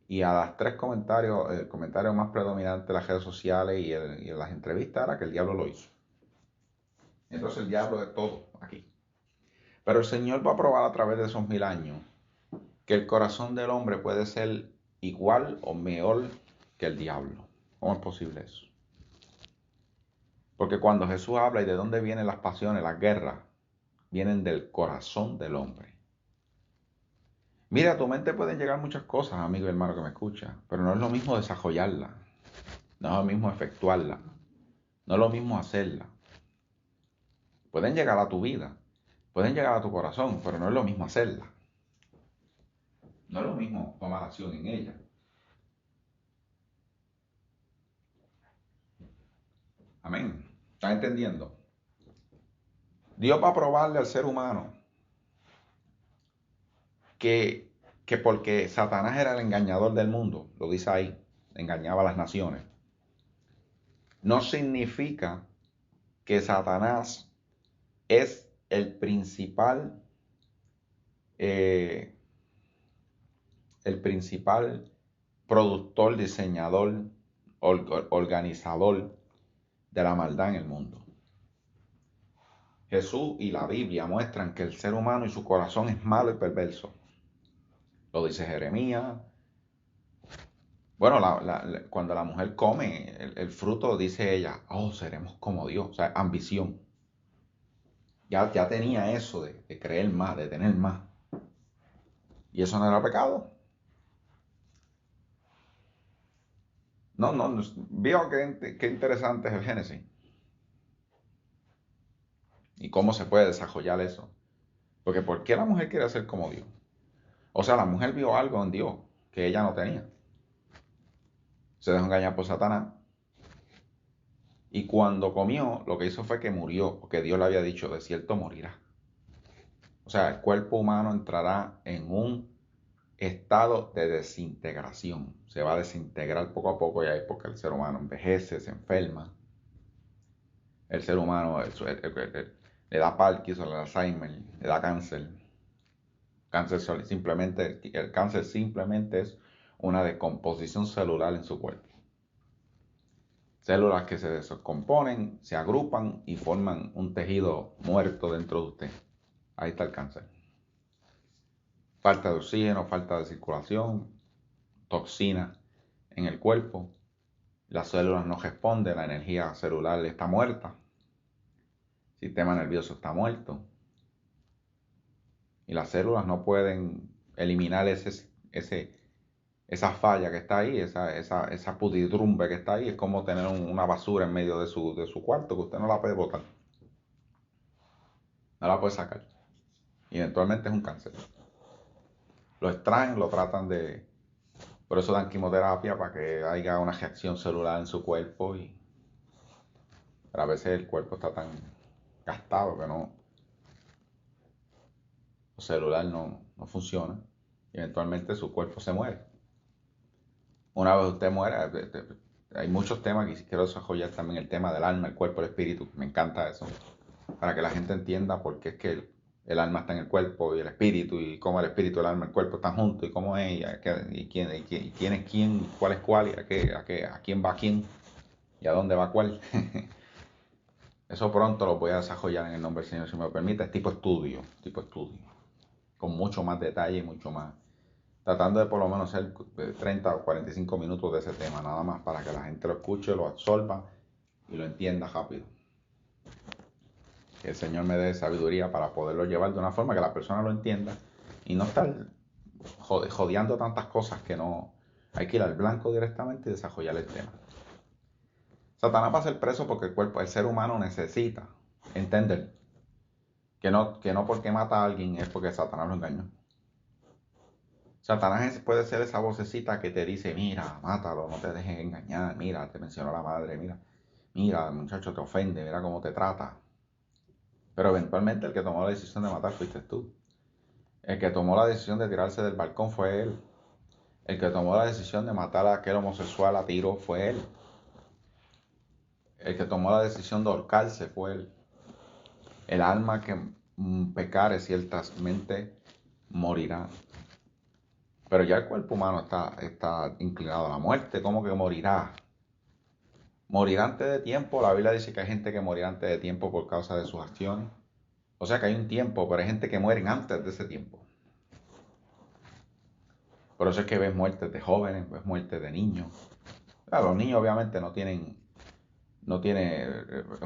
Y a las tres comentarios, el comentario más predominante en las redes sociales y en las entrevistas era que el diablo lo hizo. Entonces el diablo es todo aquí. Pero el Señor va a probar a través de esos 1000 años que el corazón del hombre puede ser igual o mejor que el diablo. ¿Cómo es posible eso? Porque cuando Jesús habla y de dónde vienen las pasiones, las guerras, vienen del corazón del hombre. Mira, a tu mente pueden llegar muchas cosas, amigo y hermano que me escucha, pero no es lo mismo desarrollarla, no es lo mismo efectuarla, no es lo mismo hacerla. Pueden llegar a tu vida, pueden llegar a tu corazón, pero no es lo mismo hacerla. No es lo mismo tomar acción en ella. Amén. ¿Estás entendiendo? Dios va a probarle al ser humano que porque Satanás era el engañador del mundo, lo dice ahí, engañaba a las naciones, no significa que Satanás es el principal productor, diseñador, organizador de la maldad en el mundo. Jesús y la Biblia muestran que el ser humano y su corazón es malo y perverso. Lo dice Jeremías. Bueno, cuando la mujer come el fruto, dice ella, oh, seremos como Dios. O sea, ambición. Ya tenía eso de creer más, de tener más. Y eso no era pecado. No, veo qué interesante es el Génesis. Y cómo se puede desarrollar eso. Porque ¿por qué la mujer quiere ser como Dios? O sea, la mujer vio algo en Dios que ella no tenía. Se dejó engañar por Satanás. Y cuando comió, lo que hizo fue que murió, porque Dios le había dicho, de cierto morirá. O sea, el cuerpo humano entrará en un estado de desintegración. Se va a desintegrar poco a poco, y ahí porque el ser humano envejece, se enferma. El ser humano le da Parkinson, le da Alzheimer, le da cáncer. El cáncer simplemente es una descomposición celular en su cuerpo. Células que se descomponen, se agrupan y forman un tejido muerto dentro de usted. Ahí está el cáncer. Falta de oxígeno, falta de circulación, toxina en el cuerpo. Las células no responden, la energía celular está muerta. El sistema nervioso está muerto. Y las células no pueden eliminar esa falla que está ahí, esa pudridumbre que está ahí. Es como tener una basura en medio de su cuarto que usted no la puede botar. No la puede sacar. Y eventualmente es un cáncer. Lo extraen, lo tratan de... Por eso dan quimioterapia para que haya una reacción celular en su cuerpo. Pero a veces el cuerpo está tan gastado que no... Lo celular no funciona. Y eventualmente su cuerpo se muere. Una vez usted muera, hay muchos temas que quiero desarrollar también, el tema del alma, el cuerpo, el espíritu, me encanta eso, para que la gente entienda por qué es que el alma está en el cuerpo y el espíritu, y cómo el espíritu, el alma y el cuerpo están juntos, y cómo es, y quién es quién, cuál es cuál, y a quién va quién, y a dónde va cuál. Eso pronto lo voy a desarrollar en el nombre del Señor, si me lo permite, es tipo estudio, con mucho más detalle y mucho más. Tratando de por lo menos hacer 30 o 45 minutos de ese tema, nada más para que la gente lo escuche, lo absorba y lo entienda rápido. Que el Señor me dé sabiduría para poderlo llevar de una forma que la persona lo entienda y no estar jodeando tantas cosas que no. Hay que ir al blanco directamente y desarrollar el tema. Satanás va a ser preso porque el ser humano necesita entender que no porque mata a alguien es porque Satanás lo engañó. Satanás puede ser esa vocecita que te dice, mira, mátalo, no te dejes engañar, mira, te mencionó la madre, mira, el muchacho te ofende, mira cómo te trata. Pero eventualmente el que tomó la decisión de matar fuiste tú. El que tomó la decisión de tirarse del balcón fue él. El que tomó la decisión de matar a aquel homosexual a tiro fue él. El que tomó la decisión de ahorcarse fue él. El alma que pecare ciertamente morirá. Pero ya el cuerpo humano está inclinado a la muerte. ¿Cómo que morirá? Morirá antes de tiempo. La Biblia dice que hay gente que morirá antes de tiempo por causa de sus acciones. O sea que hay un tiempo, pero hay gente que muere antes de ese tiempo. Por eso es que ves muertes de jóvenes, ves muertes de niños. Claro, los niños obviamente es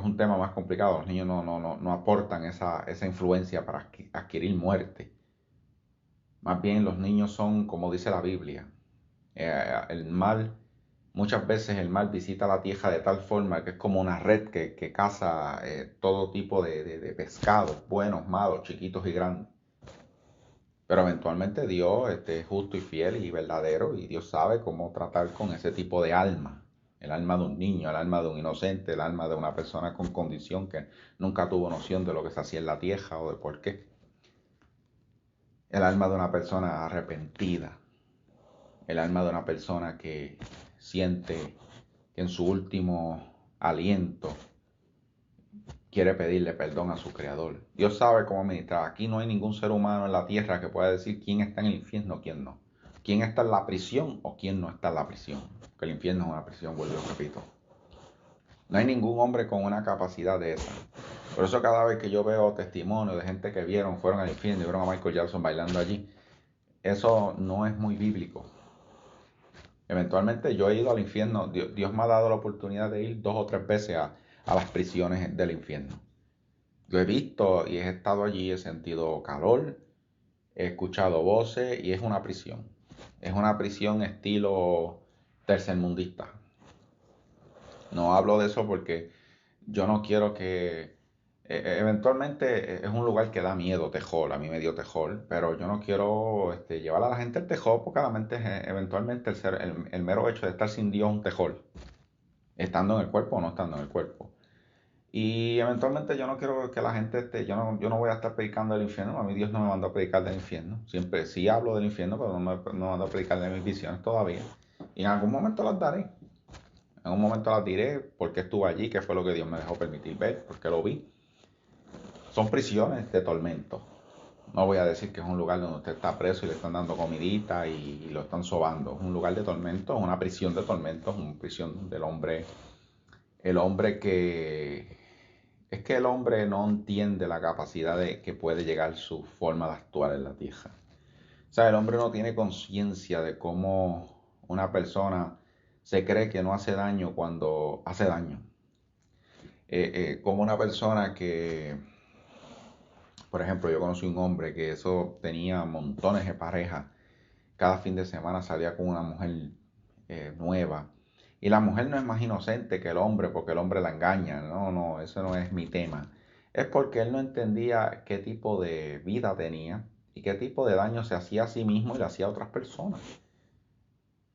un tema más complicado. Los niños no aportan esa influencia para adquirir muerte. Más bien los niños son, como dice la Biblia, el mal, muchas veces el mal visita la tierra de tal forma que es como una red que caza todo tipo de pescados, buenos, malos, chiquitos y grandes. Pero eventualmente Dios es justo y fiel y verdadero, y Dios sabe cómo tratar con ese tipo de alma. El alma de un niño, el alma de un inocente, el alma de una persona con condición que nunca tuvo noción de lo que se hacía en la tierra o de por qué. El alma de una persona arrepentida. El alma de una persona que siente que en su último aliento quiere pedirle perdón a su creador. Dios sabe cómo ministrar. Aquí no hay ningún ser humano en la tierra que pueda decir quién está en el infierno, quién no. Quién está en la prisión o quién no está en la prisión. Porque el infierno es una prisión, vuelvo y repito. No hay ningún hombre con una capacidad de esa. Por eso cada vez que yo veo testimonios de gente que fueron al infierno y vieron a Michael Jackson bailando allí, eso no es muy bíblico. Eventualmente yo he ido al infierno. Dios me ha dado la oportunidad de ir 2 o 3 veces a las prisiones del infierno. Lo he visto y he estado allí, he sentido calor, he escuchado voces y es una prisión. Es una prisión estilo tercermundista. No hablo de eso porque yo no quiero que... eventualmente es un lugar que da miedo, Tejol, a mí me dio Tejol, pero yo no quiero llevar a la gente al Tejol porque la mente eventualmente el mero hecho de estar sin Dios es un Tejol, estando en el cuerpo o no estando en el cuerpo. Y eventualmente yo no quiero que la gente yo no voy a estar predicando del infierno, a mí Dios no me mandó a predicar del infierno. Siempre sí hablo del infierno, pero no me mandó a predicar de mis visiones todavía. Y en algún momento las daré. En un momento las diré porque estuve allí, qué fue lo que Dios me dejó permitir ver, porque lo vi. Son prisiones de tormento. No voy a decir que es un lugar donde usted está preso y le están dando comidita y lo están sobando. Es un lugar de tormento, es una prisión de tormento, es una prisión del hombre. El hombre que... Es que el hombre no entiende la capacidad de que puede llegar su forma de actuar en la tierra. O sea, el hombre no tiene conciencia de cómo una persona se cree que no hace daño cuando hace daño. Como una persona que, por ejemplo, yo conocí un hombre que eso tenía montones de parejas. Cada fin de semana salía con una mujer nueva. Y la mujer no es más inocente que el hombre porque el hombre la engaña. No, eso no es mi tema. Es porque él no entendía qué tipo de vida tenía y qué tipo de daño se hacía a sí mismo y le hacía a otras personas.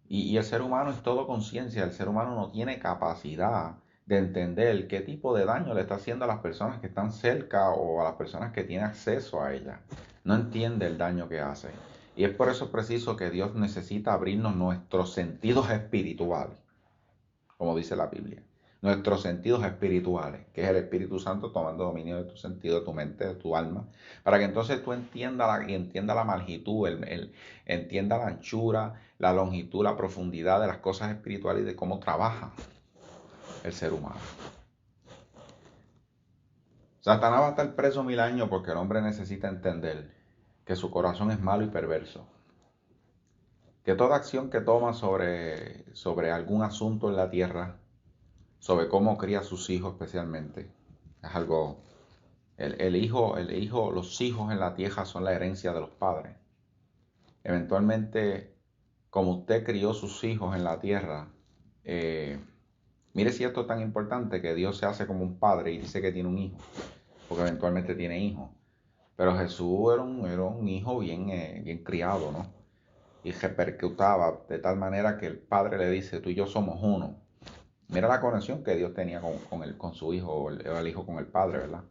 Y el ser humano es todo conciencia. El ser humano no tiene capacidad de entender qué tipo de daño le está haciendo a las personas que están cerca o a las personas que tienen acceso a ella. No entiende el daño que hace. Y es por eso preciso que Dios necesita abrirnos nuestros sentidos espirituales, como dice la Biblia. Nuestros sentidos espirituales, que es el Espíritu Santo tomando dominio de tu sentido, de tu mente, de tu alma, para que entonces tú entiendas la magnitud, entienda la anchura, la longitud, la profundidad de las cosas espirituales y de cómo trabaja el ser humano. Satanás va a estar preso 1000 años porque el hombre necesita entender que su corazón es malo y perverso. Que toda acción que toma sobre algún asunto en la tierra, sobre cómo cría a sus hijos especialmente, es algo... Los hijos en la tierra son la herencia de los padres. Eventualmente, como usted crió sus hijos en la tierra, mire si esto es tan importante que Dios se hace como un padre y dice que tiene un hijo, porque eventualmente tiene hijos. Pero Jesús era un hijo bien criado, ¿no? Y repercutaba de tal manera que el padre le dice, tú y yo somos uno. Mira la conexión que Dios tenía con su hijo, o el hijo con el padre, ¿verdad?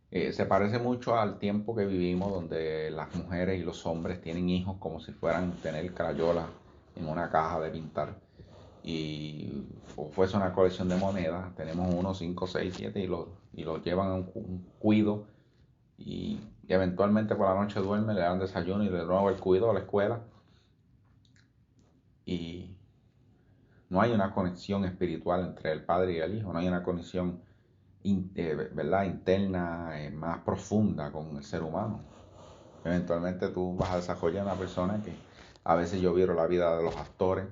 Se parece mucho al tiempo que vivimos donde las mujeres y los hombres tienen hijos como si fueran tener crayolas en una caja de pintar. Y o fuese una colección de monedas, tenemos 1, 5, 6, 7 y los llevan a un cuido y eventualmente por la noche duermen, le dan desayuno y de nuevo el cuido a la escuela. y no hay una conexión espiritual entre el Padre y el Hijo, no hay una conexión ¿verdad? Interna, más profunda con el ser humano. Eventualmente tú vas a desarrollar una persona que a veces yo viro la vida de los actores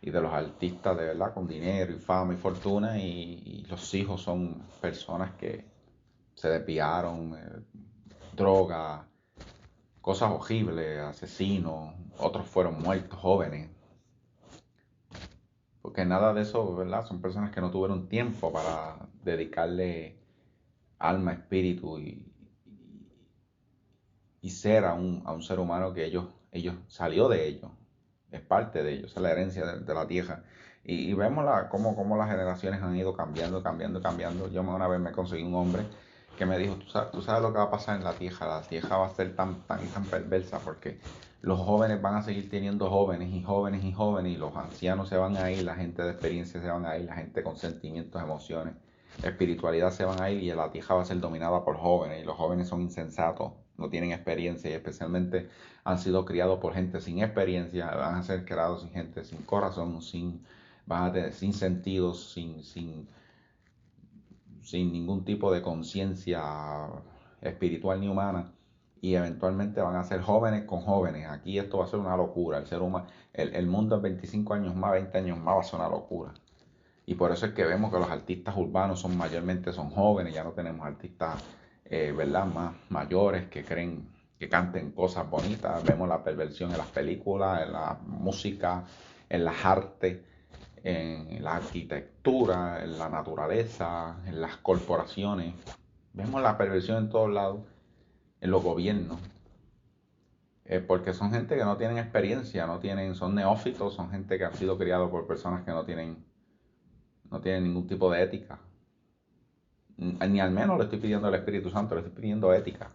y de los artistas de verdad con dinero y fama y fortuna y los hijos son personas que se desviaron, droga, cosas horribles, asesinos, otros fueron muertos jóvenes. Porque nada de eso, ¿verdad? Son personas que no tuvieron tiempo para dedicarle alma, espíritu y ser a un ser humano que ellos salió de ellos, es parte de ellos, es la herencia de la tierra. Y vemos cómo las generaciones han ido cambiando. Yo una vez me conseguí un hombre que me dijo, tú sabes lo que va a pasar en la tierra va a ser tan perversa porque los jóvenes van a seguir teniendo jóvenes y los ancianos se van a ir, la gente de experiencia se van a ir, la gente con sentimientos, emociones, espiritualidad se van a ir y la tierra va a ser dominada por jóvenes y los jóvenes son insensatos, no tienen experiencia y especialmente han sido criados por gente sin experiencia, van a ser criados sin gente sin corazón, van a tener, sin sentidos, sin ningún tipo de conciencia espiritual ni humana y eventualmente van a ser jóvenes con jóvenes. Aquí esto va a ser una locura. El ser humano, el mundo en 25 años más, 20 años más va a ser una locura. Y por eso es que vemos que los artistas urbanos mayormente son jóvenes, ya no tenemos artistas, ¿verdad? Más mayores que canten cosas bonitas. Vemos la perversión en las películas, en la música, en las artes, en la arquitectura, en la naturaleza, en las corporaciones. Vemos la perversión en todos lados, en los gobiernos, porque son gente que no tienen experiencia, son neófitos, son gente que ha sido criado por personas que no tienen ningún tipo de ética. Ni al menos le estoy pidiendo al Espíritu Santo, le estoy pidiendo ética.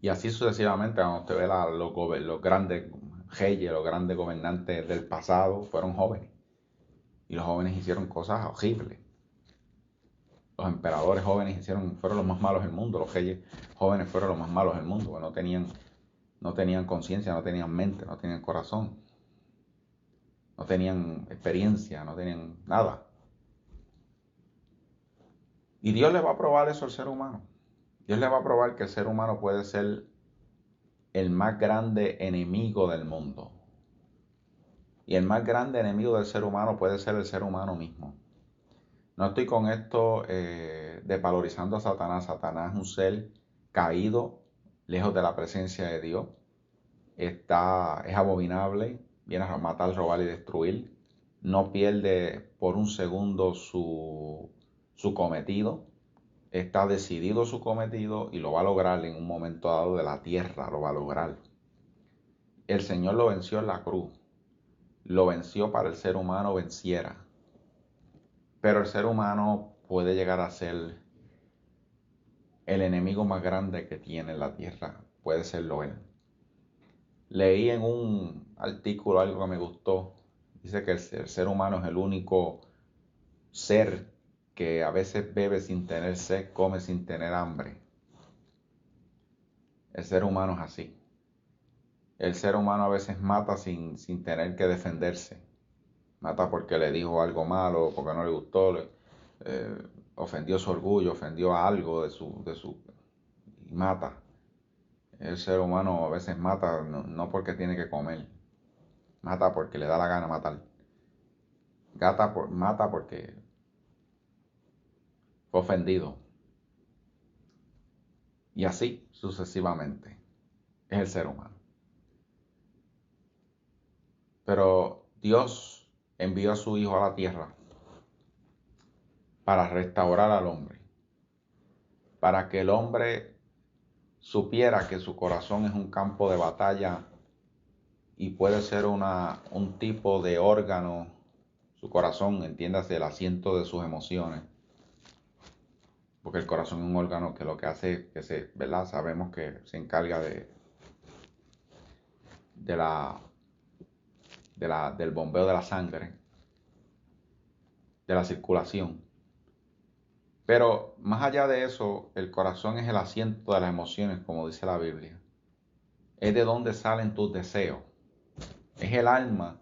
Y así sucesivamente, cuando usted ve los grandes reyes, los grandes gobernantes del pasado, fueron jóvenes. Y los jóvenes hicieron cosas horribles. Los emperadores jóvenes fueron los más malos del mundo. Los reyes jóvenes fueron los más malos del mundo. Porque no tenían conciencia, no tenían mente, no tenían corazón. No tenían experiencia, no tenían nada. Y Dios le va a probar eso al ser humano. Dios le va a probar que el ser humano puede ser el más grande enemigo del mundo. Y el más grande enemigo del ser humano puede ser el ser humano mismo. No estoy con esto desvalorizando a Satanás. Satanás es un ser caído, lejos de la presencia de Dios. Es abominable, viene a matar, robar y destruir. No pierde por un segundo su cometido. Está decidido su cometido y lo va a lograr en un momento dado de la tierra, lo va a lograr. El Señor lo venció en la cruz, lo venció para el ser humano venciera. Pero el ser humano puede llegar a ser el enemigo más grande que tiene la tierra, puede serlo él. Leí en un artículo algo que me gustó, dice que el ser humano es el único ser que a veces bebe sin tener sed, come sin tener hambre. El ser humano es así. El ser humano a veces mata sin tener que defenderse. Mata porque le dijo algo malo, porque no le gustó, ofendió su orgullo, ofendió a algo y mata. El ser humano a veces mata no porque tiene que comer, mata porque le da la gana matar. Mata porque fue ofendido. Y así sucesivamente es el ser humano. Pero Dios envió a su Hijo a la tierra para restaurar al hombre, para que el hombre supiera que su corazón es un campo de batalla y puede ser un tipo de órgano, su corazón, entiéndase, el asiento de sus emociones, porque el corazón es un órgano que lo que hace, ¿verdad? Sabemos que se encarga del bombeo de la sangre, de la circulación. Pero más allá de eso, el corazón es el asiento de las emociones, como dice la Biblia. Es de donde salen tus deseos. Es el alma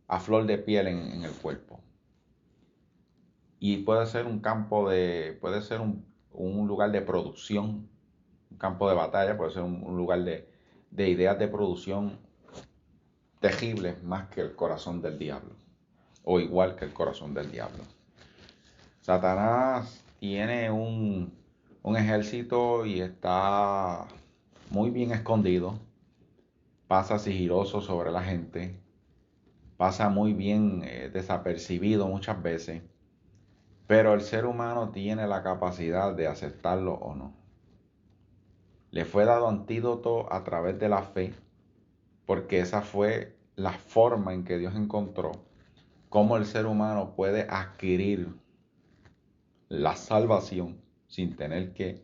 a flor de piel en el cuerpo. Y puede ser un campo puede ser un lugar de producción, un campo de batalla, puede ser un lugar de ideas de producción terribles más que el corazón del diablo, o igual que el corazón del diablo. Satanás tiene un ejército y está muy bien escondido, pasa sigiloso sobre la gente, pasa muy bien desapercibido muchas veces, pero el ser humano tiene la capacidad de aceptarlo o no. Le fue dado antídoto a través de la fe, porque esa fue la forma en que Dios encontró cómo el ser humano puede adquirir la salvación sin tener que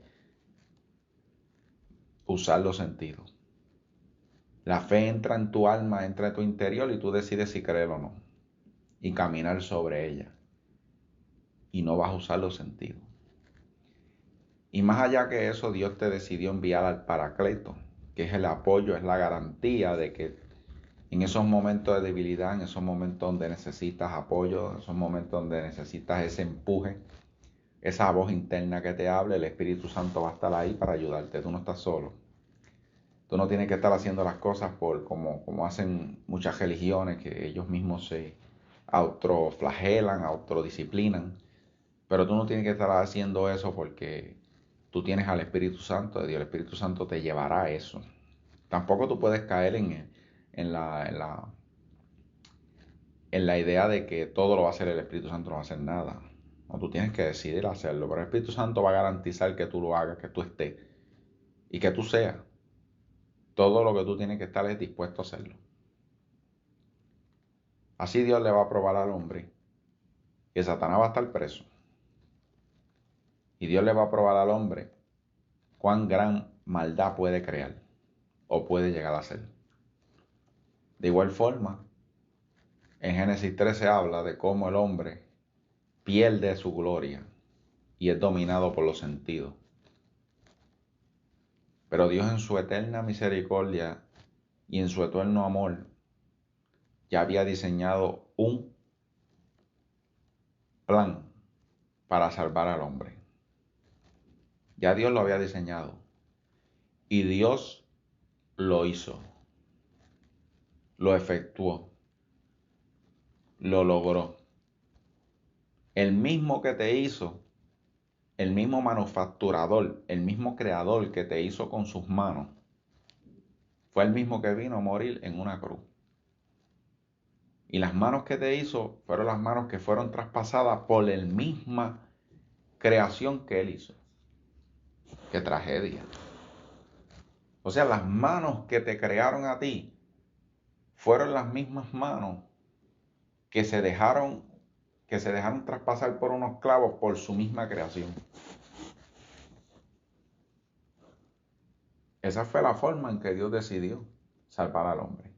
usar los sentidos. La fe entra en tu alma, entra en tu interior y tú decides si creer o no. Y caminar sobre ella. Y no vas a usar los sentidos. Y más allá que eso, Dios te decidió enviar al Paracleto, que es el apoyo, es la garantía de que en esos momentos de debilidad, en esos momentos donde necesitas apoyo, en esos momentos donde necesitas ese empuje, esa voz interna que te hable, el Espíritu Santo va a estar ahí para ayudarte. Tú no estás solo. Tú no tienes que estar haciendo las cosas como hacen muchas religiones, que ellos mismos se autoflagelan, autodisciplinan. Pero tú no tienes que estar haciendo eso porque tú tienes al Espíritu Santo de Dios. El Espíritu Santo te llevará a eso. Tampoco tú puedes caer en la idea de que todo lo va a hacer el Espíritu Santo, no va a hacer nada. No, tú tienes que decidir hacerlo. Pero el Espíritu Santo va a garantizar que tú lo hagas, que tú estés y que tú seas. Todo lo que tú tienes que estar es dispuesto a hacerlo. Así Dios le va a probar al hombre que Satanás va a estar preso. Y Dios le va a probar al hombre cuán gran maldad puede crear o puede llegar a ser. De igual forma, en Génesis 13 habla de cómo el hombre pierde su gloria y es dominado por los sentidos. Pero Dios en su eterna misericordia y en su eterno amor ya había diseñado un plan para salvar al hombre. Ya Dios lo había diseñado y Dios lo hizo, lo efectuó, lo logró. El mismo que te hizo, el mismo manufacturador, el mismo creador que te hizo con sus manos, fue el mismo que vino a morir en una cruz. Y las manos que te hizo fueron las manos que fueron traspasadas por la misma creación que él hizo. ¡Qué tragedia! O sea, las manos que te crearon a ti fueron las mismas manos que se dejaron traspasar por unos clavos por su misma creación. Esa fue la forma en que Dios decidió salvar al hombre,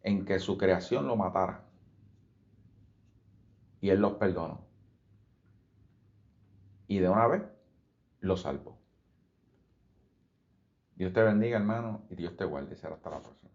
en que su creación lo matara y él los perdonó y de una vez lo salvó. Dios te bendiga, hermano, y Dios te guarde. Y será hasta la próxima.